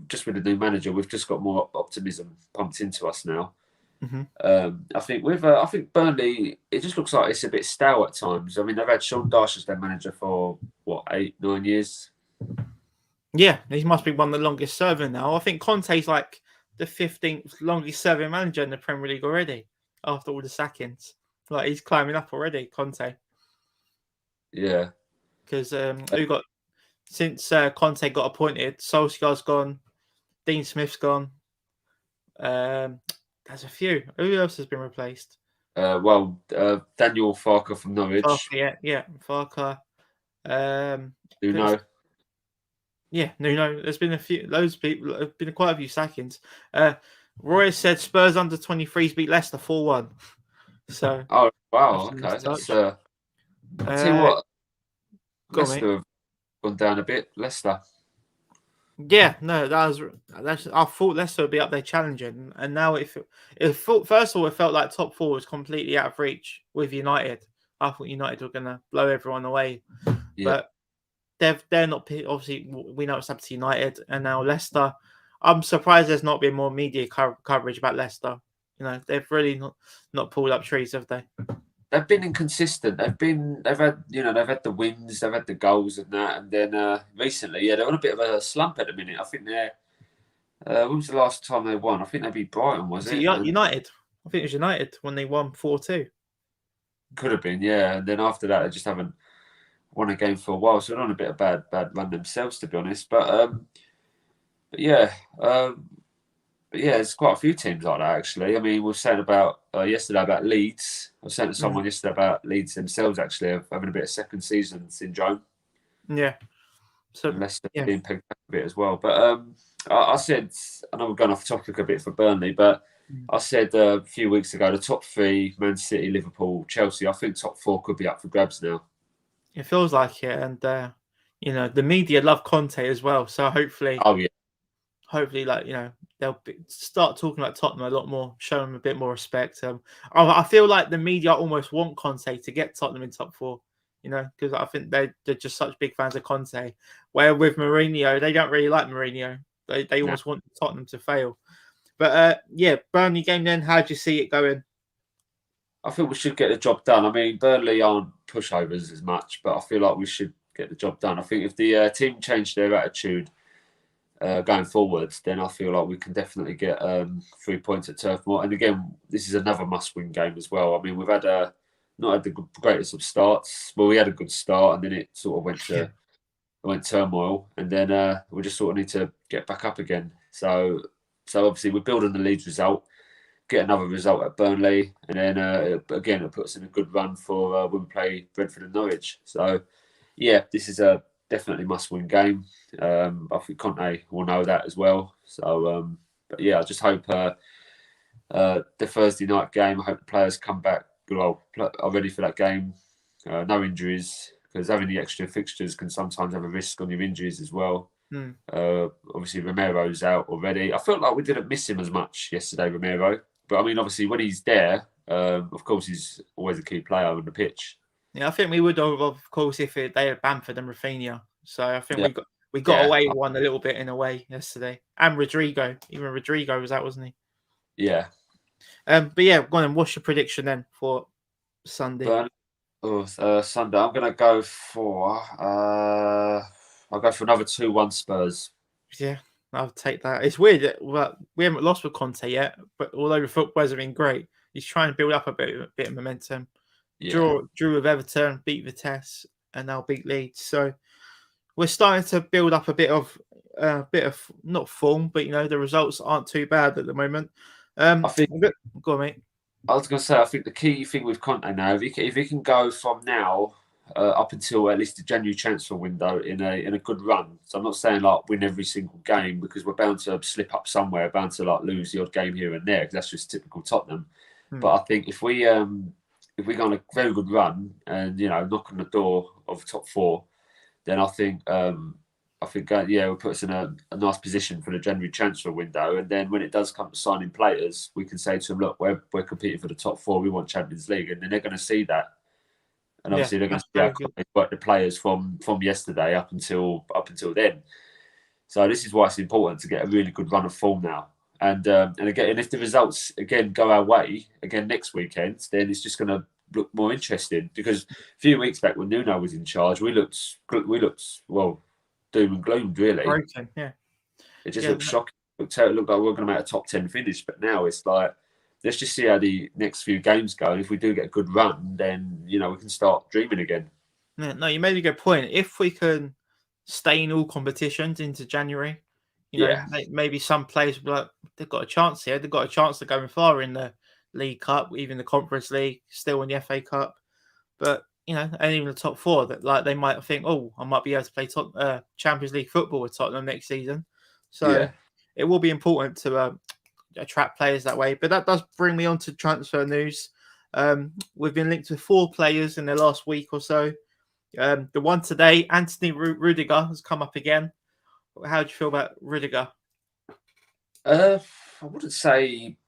S2: just with the new manager, we've just got more optimism pumped into us now. I think Burnley, it just looks like it's a bit stale at times. I mean, they've had Sean Dyche as their manager for 8, 9 years.
S1: Yeah, he must be one of the longest serving now. I think Conte's like the 15th longest serving manager in the Premier League already after all the sackings. Like he's climbing up already, Conte.
S2: Yeah,
S1: because since Conte got appointed, Solskjaer's gone, Dean Smith's gone. There's a few. Who else has been replaced?
S2: Daniel Farker from Norwich.
S1: Farker.
S2: Nuno.
S1: Nuno. There's been loads of people. There's been quite a few sackings. Roy said Spurs under 23s beat Leicester 4-1. So.
S2: Oh wow! Okay, that's. I tell you what, Leicester have gone down a bit. Leicester.
S1: Yeah, no, I thought Leicester would be up there challenging, and now first of all, it felt like top 4 was completely out of reach with United. I thought United were going to blow everyone away, but they're not. Obviously, we know it's up to United, and now Leicester. I'm surprised there's not been more media coverage about Leicester. You know, they've really not pulled up trees, have they?
S2: They've been inconsistent. They've had the wins, they've had the goals and that, and then recently, they're on a bit of a slump at the minute. I think they're. When was the last time they won? I think they beat Brighton, was it?
S1: United. I think it was United when they won 4-2.
S2: Could have been, yeah. And then after that, they just haven't won a game for a while. So they're on a bit of bad run themselves, to be honest. But there's quite a few teams like that, actually. I mean, we were saying about yesterday about Leeds. I was saying to someone yesterday about Leeds themselves, actually, of having a bit of second season syndrome.
S1: Yeah. So
S2: Leicester being pegged back a bit as well. But I said, I know we're going off topic a bit for Burnley, but I said a few weeks ago, the top 3, Man City, Liverpool, Chelsea, I think top 4 could be up for grabs now.
S1: It feels like it. And the media love Conte as well. So hopefully,
S2: Oh yeah,
S1: like they'll start talking like Tottenham a lot more, show them a bit more respect. I feel like the media almost want Conte to get Tottenham in top four. Because I think they're just such big fans of Conte. Where with Mourinho, they don't really like Mourinho. They
S2: no.
S1: almost want Tottenham to fail. But yeah, Burnley game then. How do you see it going?
S2: I think we should get the job done. I mean, Burnley aren't pushovers as much, but I feel like we should get the job done. I think if the team change their attitude going forwards, then I feel like we can definitely get 3 points at Turf Moor. And again, this is another must-win game as well. I mean, we've had not had the greatest of starts. Well, we had a good start, and then it sort of went turmoil, and then we just sort of need to get back up again. So obviously we're building the Leeds result, get another result at Burnley, and then again it puts in a good run for when we play Brentford and Norwich. So yeah, this is a definitely must-win game. I think Conte will know that as well. So, but yeah, I just hope the Thursday night game. I hope the players come back are ready for that game. No injuries, because having the extra fixtures can sometimes have a risk on your injuries as well.
S1: Hmm.
S2: Obviously, Romero's out already. I felt like we didn't miss him as much yesterday, Romero. But I mean, obviously, when he's there, of course, he's always a key player on the pitch.
S1: Yeah, I think we would have, of course, if they had Bamford and Rafinha. So I think
S2: Yeah,
S1: we got
S2: yeah,
S1: away with one a little bit in a way yesterday. And Rodrigo, even Rodrigo was out, wasn't he?
S2: yeah.
S1: But yeah, go on. And what's your prediction then for Sunday?
S2: But Sunday, I'm gonna go for. I'll go for another 2-1 Spurs.
S1: Yeah, I'll take that. It's weird that we haven't lost with Conte yet, but although the footballers have been great, he's trying to build up a bit of momentum.
S2: Yeah,
S1: Drew with Everton, beat Vitesse, and now beat Leeds. So we're starting to build up a bit of not form, but the results aren't too bad at the moment.
S2: I think.
S1: Go on, mate.
S2: I was gonna say, I think the key thing with Conte now, if he can go from now up until at least the January transfer window in a good run. So I'm not saying like win every single game, because we're bound to slip up somewhere, bound to like lose the odd game here and there, because that's just typical Tottenham. But I think if we go on a very good run and knock on the door of top four, then yeah, will put us in a nice position for the January transfer window. And then when it does come to signing players, we can say to them, look, we're competing for the top four. We want Champions League, and then they're going to see that. And
S1: Yeah,
S2: obviously they're going
S1: that's
S2: to see how
S1: very good.
S2: they work the players from yesterday up until then. So this is why it's important to get a really good run of form now. And again, and if the results again go our way again next weekend, then it's just going to look more interesting. Because a few weeks back when Nuno was in charge, we looked well doom and gloom really.
S1: Broken, yeah.
S2: It just
S1: Yeah,
S2: looked shocking. It looked like we were going to make a top 10 finish, but now it's like let's just see how the next few games go. And if we do get a good run, then we can start dreaming again.
S1: no, you made a good point. If we can stay in all competitions into January,
S2: Yeah,
S1: maybe some players will be like, they've got a chance here. They've got a chance to go far in the League Cup, even the Conference League, still in the FA Cup. But and even the top four, that like they might think, oh, I might be able to play Champions League football with Tottenham next season. So
S2: yeah.
S1: it will be important to attract players that way. But that does bring me on to transfer news. We've been linked with 4 players in the last week or so. The one today, Anthony Rudiger, has come up again. How do you feel about Rudiger?
S2: I wouldn't say.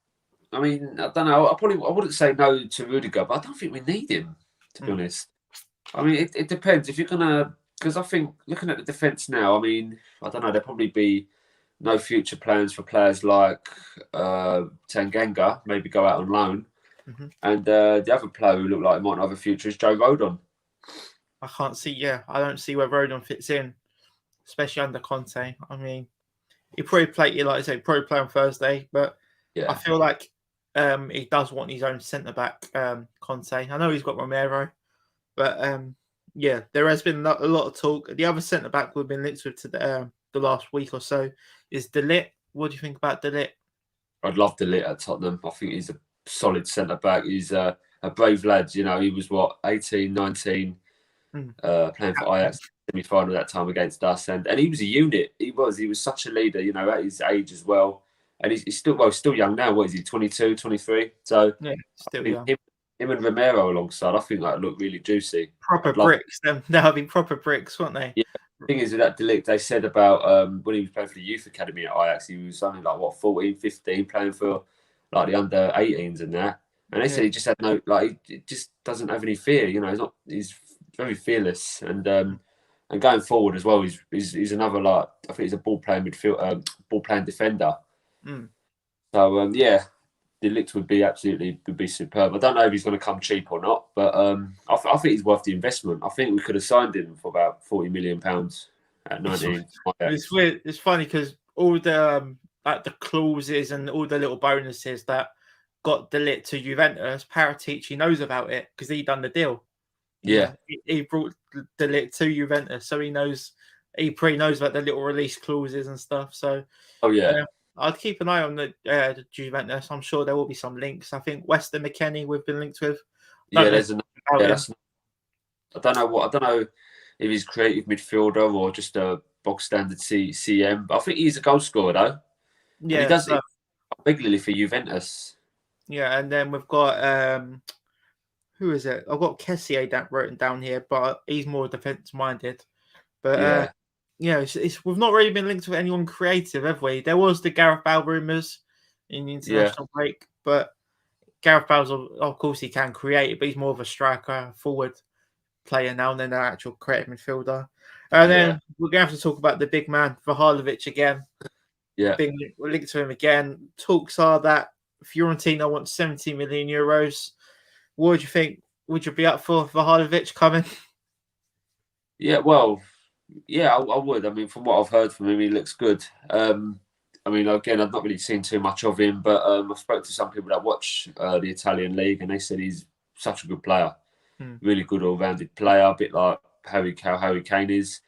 S2: I mean, I don't know. I wouldn't say no to Rudiger, but I don't think we need him, to be honest. I mean, it depends if you're gonna. Because I think looking at the defence now, I mean, I don't know. There'll probably be no future plans for players like Tanganga. Maybe go out on loan, and the other player who looked like he might not have a future is Joe Rodon.
S1: I can't see. Yeah, I don't see where Rodon fits in, especially under Conte. I mean, he probably play, like I say, probably play on Thursday, but I
S2: Yeah,
S1: feel like he does want his own centre back, Conte. I know he's got Romero, but yeah, there has been a lot of talk. The other centre back we've been linked with to the last week or so is De Ligt. What do you think about De Ligt?
S2: I'd love to lit at Tottenham. I think he's a solid centre back. He's a brave lad. He was what 18, 19. Playing for Ajax semi-final that time against us, and he was a unit. He was such a leader, at his age as well, and he's still young now. What is he, 22, 23? So
S1: Yeah,
S2: I
S1: still
S2: think
S1: young.
S2: him and Romero alongside, I think that look really juicy.
S1: Proper
S2: I'd love,
S1: bricks. They'll be proper bricks, won't they?
S2: yeah, thing is with that Delict, they said about when he was playing for the youth academy at Ajax, he was something like what 14, 15, playing for like the under 18s and that. And they said
S1: Yeah.
S2: he just had no he just doesn't have any fear. He's very fearless and going forward as well. He's another like I think he's a ball playing midfield, ball playing defender.
S1: Mm.
S2: So yeah, Delict would be superb. I don't know if he's going to come cheap or not, but I think he's worth the investment. I think we could have signed him for about £40 million at
S1: It's,
S2: 19.
S1: it's weird. It's funny because all the like the clauses and all the little bonuses that got Delit to Juventus, Paratici knows about it because he done the deal.
S2: Yeah.
S1: He brought Delit to Juventus, so he knows. He pretty knows about the little release clauses and stuff. So,
S2: Oh yeah.
S1: I'd keep an eye on the Juventus. I'm sure there will be some links. I think Weston McKennie we've been linked with.
S2: Yeah. I don't know if he's creative midfielder or just a box standard CM. But I think he's a goal scorer though, and he does it regularly for Juventus.
S1: Yeah, and then we've got who is it? I've got Kessier written down here, but he's more defense minded. But it's we've not really been linked with anyone creative, have we? There was the Gareth Bale rumours in the international break, but Gareth Bale's of course he can create, but he's more of a striker, forward player now than an actual creative midfielder. And then we're going to have to talk about the big man, Vlahovic again.
S2: Yeah,
S1: being linked to him again. Talks are that Fiorentina wants 70 million euros. What would you think? Would you be up for Vlahovic coming?
S2: Yeah, well, yeah, I would. I mean, from what I've heard from him, he looks good. I mean, again, I've not really seen too much of him, but I've spoke to some people that watch the Italian league, and they said he's such a good player, really good all-rounded player, a bit like Harry Kane is.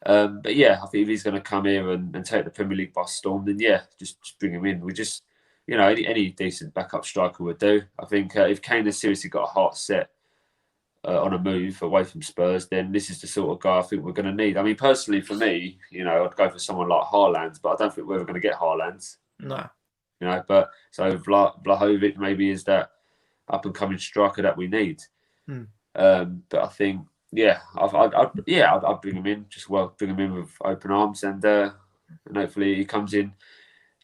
S2: But yeah, I think if he's going to come here and take the Premier League by storm, then yeah, just bring him in. We just, any decent backup striker would do. I think if Kane has seriously got a heart set on a move away from Spurs, then this is the sort of guy I think we're going to need. I mean, personally, for me, I'd go for someone like Haaland, but I don't think we're ever going to get Haaland.
S1: No.
S2: But so Vlahovic maybe is that up and coming striker that we need. But I think, yeah, I'd bring him in. Bring him in with open arms, and hopefully he comes in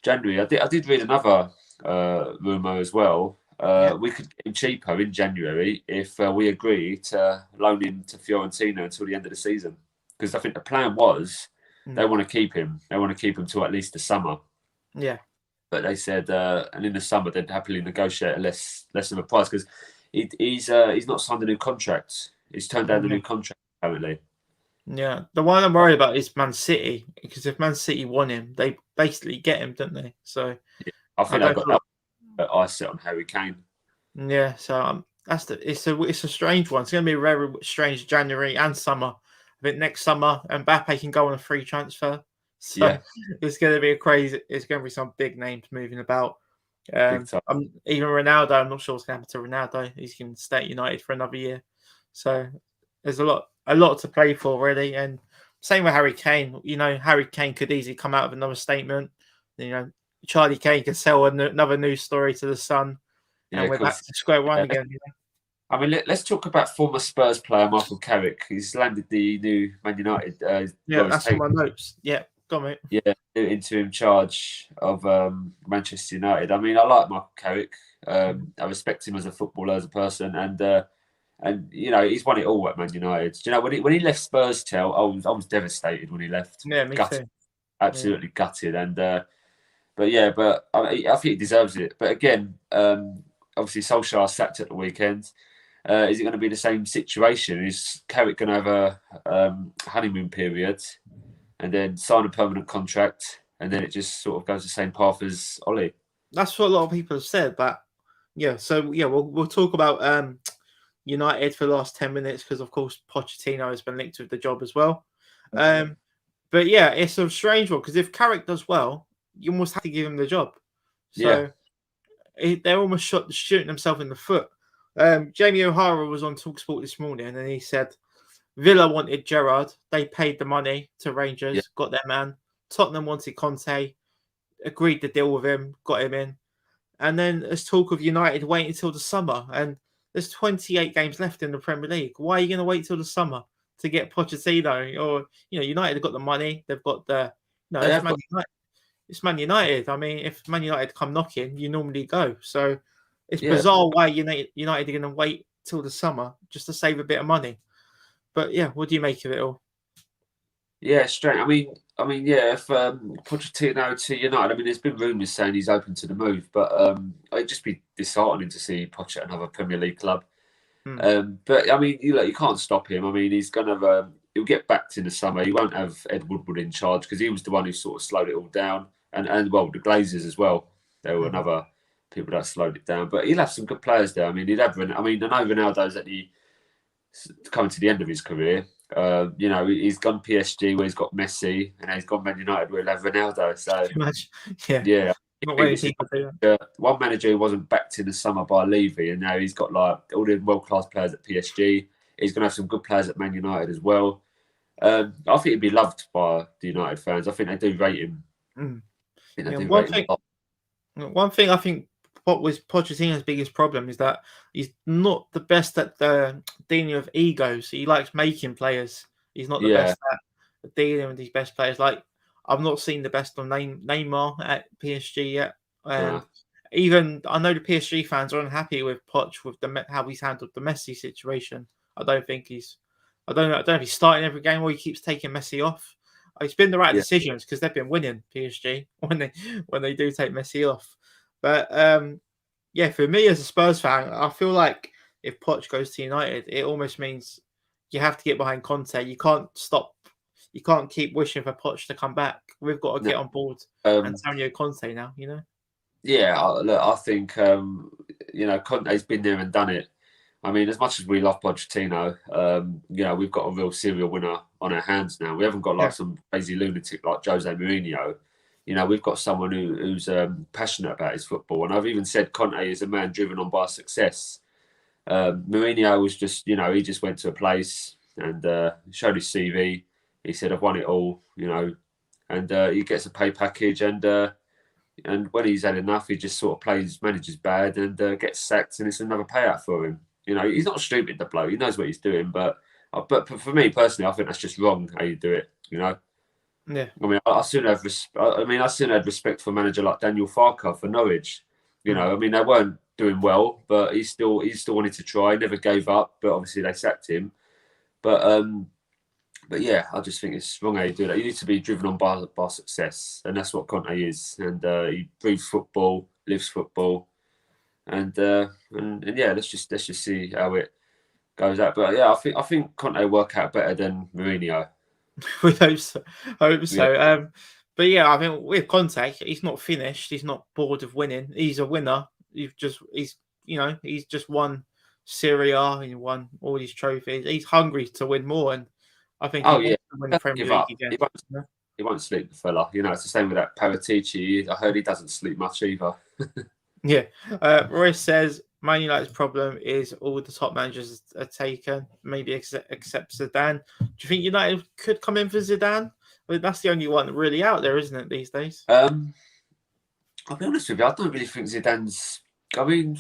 S2: January. I did read another rumor as well. We could get him cheaper in January if we agree to loan him to Fiorentina until the end of the season. Because I think the plan was they want to keep him. They want to keep him till at least the summer.
S1: Yeah.
S2: But they said, and in the summer they'd happily negotiate a less of a price because he's not signed a new contract. He's turned down the new contract apparently.
S1: Yeah, the one I'm worried about is Man City because if Man City want him, they basically get him, don't they? So
S2: yeah, I think they've got that eye set on Harry Kane.
S1: Yeah, so it's a strange one. It's going to be a very strange January and summer. I think next summer Mbappe can go on a free transfer. So it's going to be it's going to be some big names moving about. Even Ronaldo, I'm not sure what's going to happen to Ronaldo. He's going to stay at United for another year. So there's a lot to play for, really. And same with Harry Kane. Harry Kane could easily come out with another statement. Charlie Kane could sell another news story to the Sun. Yeah, and we're back to square one again.
S2: I mean, let's talk about former Spurs player Michael Carrick. He's landed the new Man United.
S1: That's on my notes. Yeah, go on, mate.
S2: Yeah, interim charge of Manchester United. I mean, I like Michael Carrick. I respect him as a footballer, as a person, and he's won it all at Man United. Do you know when he left Spurs? I was devastated when he left.
S1: Yeah, me too.
S2: Absolutely gutted. And but I think he deserves it. But again, obviously Solskjaer sacked at the weekend. Is it going to be the same situation? Is Carrick going to have a honeymoon period and then sign a permanent contract, and then it just sort of goes the same path as Ollie?
S1: That's what a lot of people have said. But we'll talk about United for the last 10 minutes because, of course, Pochettino has been linked with the job as well. But yeah, it's a strange one because if Carrick does well, you almost have to give him the job. So they're almost shooting themselves in the foot. Jamie O'Hara was on TalkSport this morning and he said Villa wanted Gerrard. They paid the money to Rangers, got their man. Tottenham wanted Conte, agreed to deal with him, got him in. And then there's talk of United waiting until the summer. And there's 28 games left in the Premier League. Why are you going to wait till the summer? to get Pochettino, or United have got the money, they've got the
S2: They
S1: it's
S2: have
S1: Man
S2: got,
S1: United. It's Man United. I mean, if Man United come knocking, you normally go. So it's
S2: yeah,
S1: bizarre why United are going to wait till the summer just to save a bit of money. But yeah, what do you make of it all?
S2: yeah, strange. Yeah, if Pochettino to United, I mean, there's been rumours saying he's open to the move, but it'd just be disheartening to see Poch at another Premier League club.
S1: Hmm.
S2: But I mean, you can't stop him. I mean, he's gonna he'll get backed in the summer. He won't have Ed Woodward in charge because he was the one who sort of slowed it all down, and well, the Glazers as well. They were another people that slowed it down. But he'll have some good players there. I mean, I mean, I know Ronaldo's coming to the end of his career. He's gone PSG where he's got Messi, and he's gone Man United where he'll have Ronaldo. So
S1: Imagine, yeah,
S2: yeah, I
S1: not
S2: think
S1: many
S2: this is
S1: people do that.
S2: one manager who wasn't backed in the summer by Levy, and now he's got like all the world class players at PSG. He's going to have some good players at Man United as well. I think he'd be loved by the United fans. I think they do rate him.
S1: Mm.
S2: I think they
S1: Yeah,
S2: do rate him a lot.
S1: one thing I think what was Pochettino's biggest problem is that he's not the best at dealing with egos. He likes making players. He's not the
S2: Yeah,
S1: best at dealing with his best players. Like I've not seen the best of Neymar at PSG yet,
S2: uh,
S1: and even I know the PSG fans are unhappy with Poch with how he's handled the Messi situation. I don't think he's. I don't know if he's starting every game or he keeps taking Messi off. It's been the right
S2: yeah,
S1: decisions because they've been winning PSG when they do take Messi off. But yeah, for me as a Spurs fan, I feel like if Poch goes to United, it almost means you have to get behind Conte. You can't stop. You can't keep wishing for Poch to come back. We've got to
S2: no,
S1: get on board
S2: um,
S1: Antonio Conte now.
S2: yeah. Look, I think Conte's been there and done it. I mean, as much as we love Pochettino, we've got a real serial winner on our hands now. We haven't got like
S1: Yeah,
S2: some crazy lunatic like Jose Mourinho. We've got someone who's passionate about his football. And I've even said Conte is a man driven on by success. Mourinho was just, he just went to a place and showed his CV. He said, I've won it all, and he gets a pay package. And when he's had enough, he just sort of manages bad and gets sacked, and it's another payout for him. He's not stupid, the bloke. He knows what he's doing. But for me personally, I think that's just wrong how you do it.
S1: yeah,
S2: I mean, I sooner had respect for a manager like Daniel Farker for Norwich.
S1: mm,
S2: I mean, they weren't doing well, but he still wanted to try. Never gave up, but obviously they sacked him. But yeah, I just think it's wrong how you do that. You need to be driven on by success, and that's what Conte is. And he breathes football, lives football, and yeah, let's just see how it goes out. But yeah, I think Conte will work out better than Mourinho.
S1: we hope so. Hope
S2: Yeah.
S1: so. But yeah, I think with Conte, he's not finished. He's not bored of winning. He's a winner. He's just won Serie A. He won all these trophies. He's hungry to win more, and I think he
S2: Oh yeah,
S1: wants to win the
S2: doesn't
S1: Premier
S2: give
S1: League
S2: up.
S1: again.
S2: He won't sleep, the fella. It's the same with that Paratici. I heard he doesn't sleep much either.
S1: Yeah. Royce says Man United's problem is all the top managers are taken, maybe except Zidane. Do you think United could come in for Zidane? I mean, that's the only one really out there, isn't it, these days?
S2: I'll be honest with you. I don't really think Zidane's. I mean,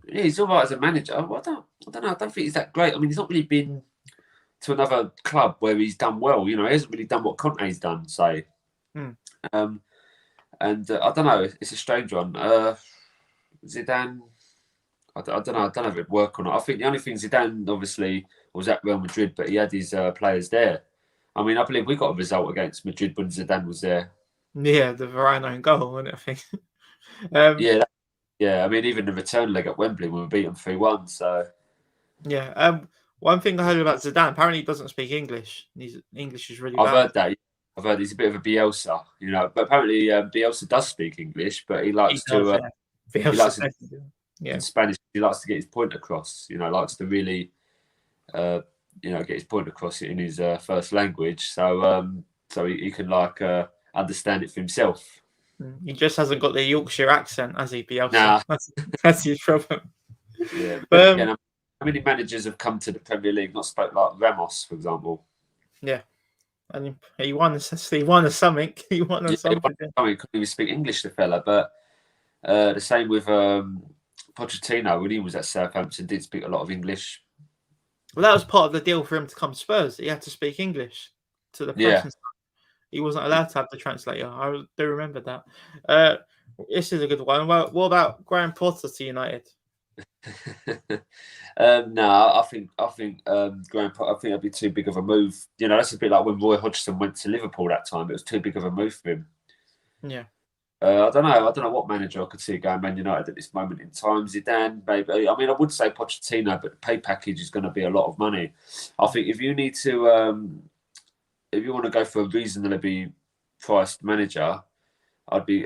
S2: yeah, he's all right as a manager. I don't know. I don't think he's that great. I mean, he's not really been to another club where he's done well. He hasn't really done what Conte's done, say.
S1: Hmm.
S2: And I don't know. It's a strange one. Zidane. I don't know. I don't know if it'd work or not. I think the only thing Zidane obviously was at Real Madrid, but he had his players there. I mean, I believe we got a result against Madrid when Zidane was there.
S1: Yeah, the Varane own goal, wasn't it, I think. um,
S2: Yeah, yeah. I mean, even the return leg at Wembley when we beat them 3-1. So
S1: yeah. One thing I heard about Zidane, apparently he doesn't speak English. His English is really
S2: I've
S1: bad.
S2: heard that. I've heard he's a bit of a Bielsa, But apparently Bielsa does speak English, but he
S1: He
S2: likes
S1: does,
S2: to.
S1: yeah.
S2: He likes to
S1: Yeah.
S2: in Spanish. He likes to get his point across. Likes to really, get his point across in his first language, so he can understand it for himself.
S1: He just hasn't got the Yorkshire accent, has he, Bielsa?
S2: Nah,
S1: That's his problem.
S2: yeah. But again, how many managers have come to the Premier League not spoke like Ramos, for example?
S1: Yeah, and he won a something. He won a something.
S2: I mean, couldn't even speak English, the fella. But the same with Pochettino when he was at Southampton, did speak a lot of English.
S1: Well, that was part of the deal for him to come to Spurs. He had to speak English to the press
S2: Yeah.
S1: and stuff. He wasn't allowed to have the translator. I do remember that. Uh, this is a good one. Well, what about Graham Potter to United?
S2: No, I think Graham Potter, I think that'd be too big of a move. You know, that's a bit like when Roy Hodgson went to Liverpool that time. It was too big of a move for him.
S1: Yeah.
S2: I don't know. I don't know what manager I could see going Man United at this moment in time. Zidane, maybe. I mean, I would say Pochettino, but the pay package is going to be a lot of money. I think if you need to, if you want to go for a reasonably priced manager, I'd be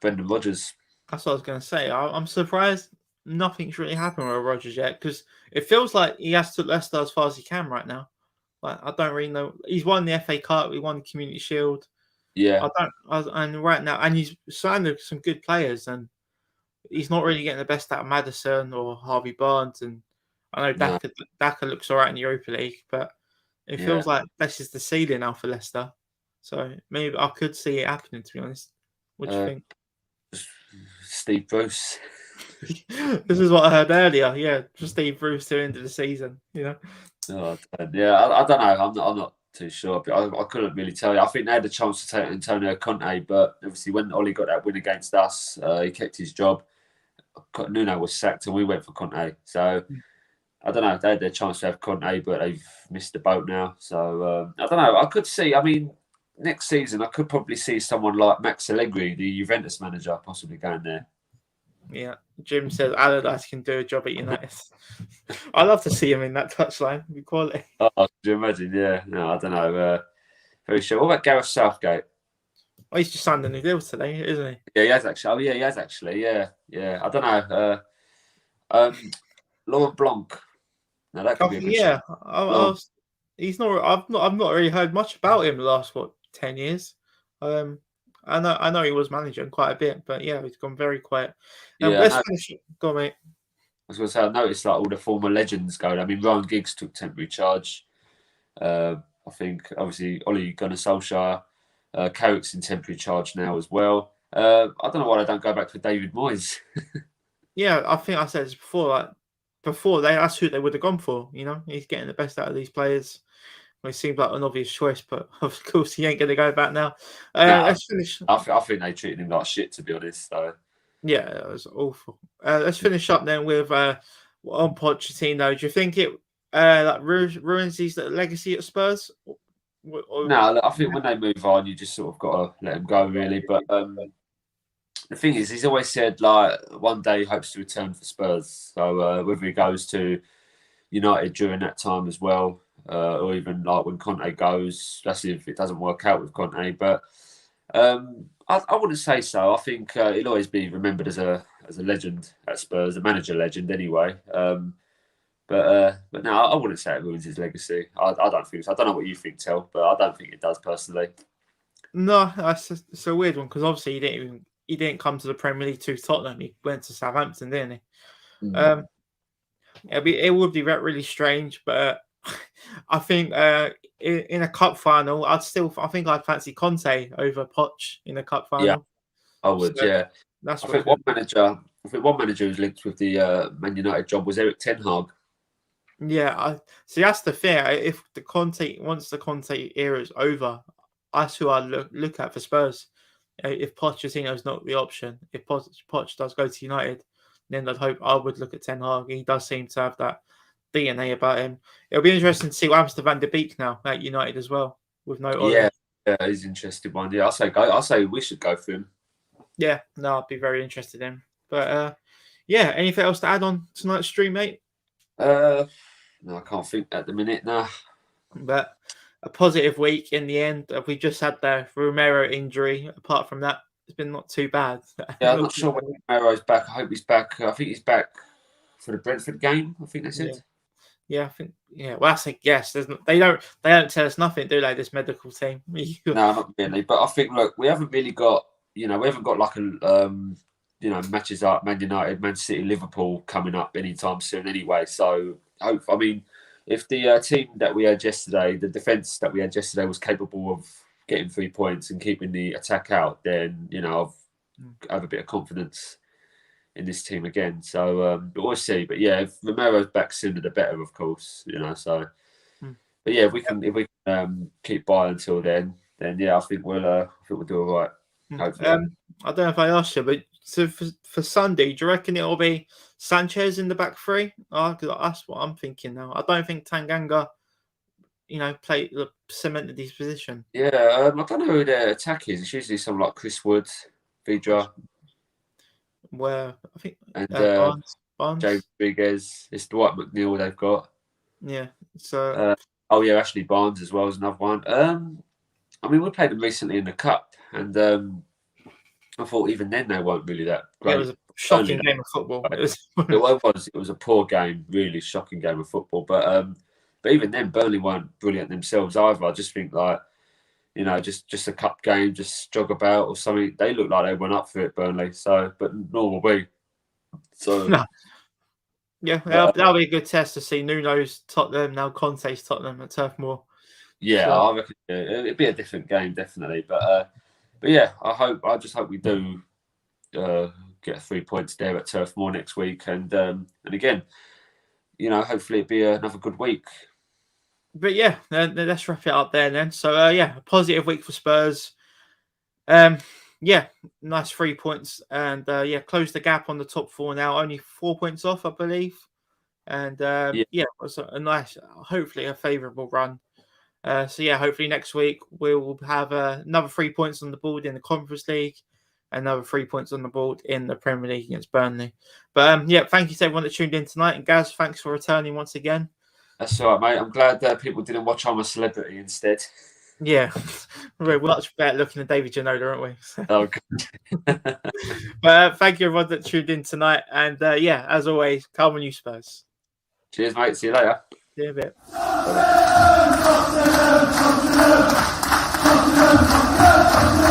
S2: Brendan Rodgers.
S1: That's what I was going to say. I'm surprised nothing's really happened with Rodgers yet because it feels like he has to Leicester as far as he can right now. Like I don't really know. He's won the FA Cup. He won the Community Shield.
S2: Yeah,
S1: And right now, and he's signed some good players, and he's not really getting the best out of Maddison or Harvey Barnes. And I know
S2: no,
S1: Daka looks all right in the Europa League, but it
S2: yeah.
S1: feels like this is the ceiling now for Leicester. So maybe I could see it happening. To be honest, what do you think?
S2: Steve Bruce.
S1: This is what I heard earlier. Yeah, just Steve Bruce to the end of the season. You know.
S2: Oh, yeah, I don't know. I'm not too sure. But I couldn't really tell you. I think they had a chance to take Antonio Conte, but obviously when Ollie got that win against us, he kept his job. Nuno was sacked, and we went for Conte. So I don't know. They had their chance to have Conte, but they've missed the boat now. So I don't know. I could see. I mean, next season I could probably see someone like Max Allegri, the Juventus manager, possibly going there.
S1: Yeah, Jim says Allardyce can do a job at United. I love to see him in that touchline. It'd be quality.
S2: Oh, could you imagine? Yeah. No, I don't know. Very sure. What about Gareth Southgate?
S1: Oh, he's just signed a new deal today, isn't he?
S2: Yeah, he has actually. Oh, yeah, he has actually. Yeah, yeah. I don't know. Laurent Blanc. Now that could be a good
S1: Yeah, he's not. I've not really heard much about him the last 10 years. I know he was managing quite a bit, but yeah, he's gone very quiet.
S2: Yeah,
S1: Let's finish. Go on, mate.
S2: I was going to say, I noticed like all the former legends go. I mean, Ryan Giggs took temporary charge. I think obviously Ole Gunnar Solskjaer, Carrick's in temporary charge now as well. I don't know why they don't go back for David Moyes.
S1: Yeah, I think I said this before. Like that's who they would have gone for. You know, he's getting the best out of these players. Well, it seems like an obvious choice, but of course he ain't going to go back now. Let's finish.
S2: I think they treated him like shit, to be honest. So
S1: yeah, it was awful. Let's finish up then with on Pochettino. Do you think it like ruins his legacy at Spurs?
S2: no, look, I think when they move on, you just sort of got to let them go, really. But the thing is, he's always said like one day he hopes to return for Spurs. So whether he goes to United during that time as well, or even like when Conte goes, that's if it doesn't work out with Conte. But I wouldn't say so. I think he'll always be remembered as a legend at Spurs, a manager legend anyway. But no, I wouldn't say it ruins his legacy. I don't think so. I don't know what you think, Tel, but I don't think it does personally.
S1: No, it's a weird one because obviously he didn't come to the Premier League to Tottenham. He went to Southampton, didn't he? It would be really strange, but I think in a cup final, I think I'd fancy Conte over Poch in a cup final.
S2: Yeah, I would.
S1: So
S2: yeah,
S1: that's
S2: I think one manager who's linked with the Man United job was Eric Ten Hag.
S1: Yeah, see that's the fear. If once the Conte era is over, that's who I look at for Spurs. If Pochettino's not the option, if Poch does go to United, then I would look at Ten Hag. He does seem to have that DNA about him. It'll be interesting to see what happens to Van der Beek now at United as well, with no Ole.
S2: Yeah, he's an interesting one. Yeah, I say we should go for him.
S1: Yeah, no, I'd be very interested in. But yeah, anything else to add on tonight's stream, mate?
S2: No, I can't think at the minute. No.
S1: But a positive week in the end. We just had the Romero injury. Apart from that, it's been not too bad.
S2: Yeah, I'm not sure when Romero's back. I hope he's back. I think he's back for the Brentford game. I think they said.
S1: Yeah, I think. Yeah, well, I think yes. They don't tell us nothing, do they? This medical team.
S2: No, not really. But I think look, we haven't really got. We haven't got like a matches up Man United, Man City, Liverpool coming up anytime soon anyway. So if the team that we had yesterday, the defence that we had yesterday was capable of getting 3 points and keeping the attack out, then I have a bit of confidence in this team again. So, but we'll see. But yeah, if Romero's back sooner, the better, of course. So. But yeah, if we can keep by until then yeah, I think we'll do all right. Hopefully.
S1: I don't know if I asked you, but so for Sunday, do you reckon it'll be Sanchez in the back three? That's what I'm thinking now. I don't think Tanganga, cemented his position.
S2: Yeah, I don't know who their attack is. It's usually someone like Chris Wood, Vidra,
S1: where I think
S2: and
S1: Barnes.
S2: James Rodriguez. It's Dwight McNeil they've got.
S1: Yeah. So.
S2: Ashley Barnes as well is another one. We played them recently in the cup, and I thought even then they weren't really that great.
S1: It was a shocking game of football.
S2: It was a poor game, really shocking game of football. But even then, Burnley weren't brilliant themselves either. I just think just a cup game, just jog about or something. They looked like they went up for it, Burnley. So, but nor will we. So.
S1: No. Yeah, that'll be a good test to see Nuno's Tottenham, now Conte's Tottenham at Turf Moor.
S2: Yeah, so. I reckon it'd be a different game, definitely. But yeah, I just hope we do get 3 points there at Turf Moor next week, and again, hopefully it'd be another good week.
S1: But yeah, let's wrap it up there then. So a positive week for Spurs. Nice 3 points, and close the gap on the top four now. Only 4 points off, I believe. And it was a nice, hopefully a favourable run. Hopefully next week we'll have another 3 points on the board in the Conference League, another 3 points on the board in the Premier League against Burnley. But thank you to everyone that tuned in tonight. And Gaz, thanks for returning once again.
S2: That's all right, mate. I'm glad that people didn't watch I'm a Celebrity instead.
S1: Yeah, we're much better looking than David Ginola, aren't we?
S2: Oh, good.
S1: But thank you everyone that tuned in tonight. And as always, come on you Spurs.
S2: Cheers, mate. See you later.
S1: See you in a bit.
S2: Bye.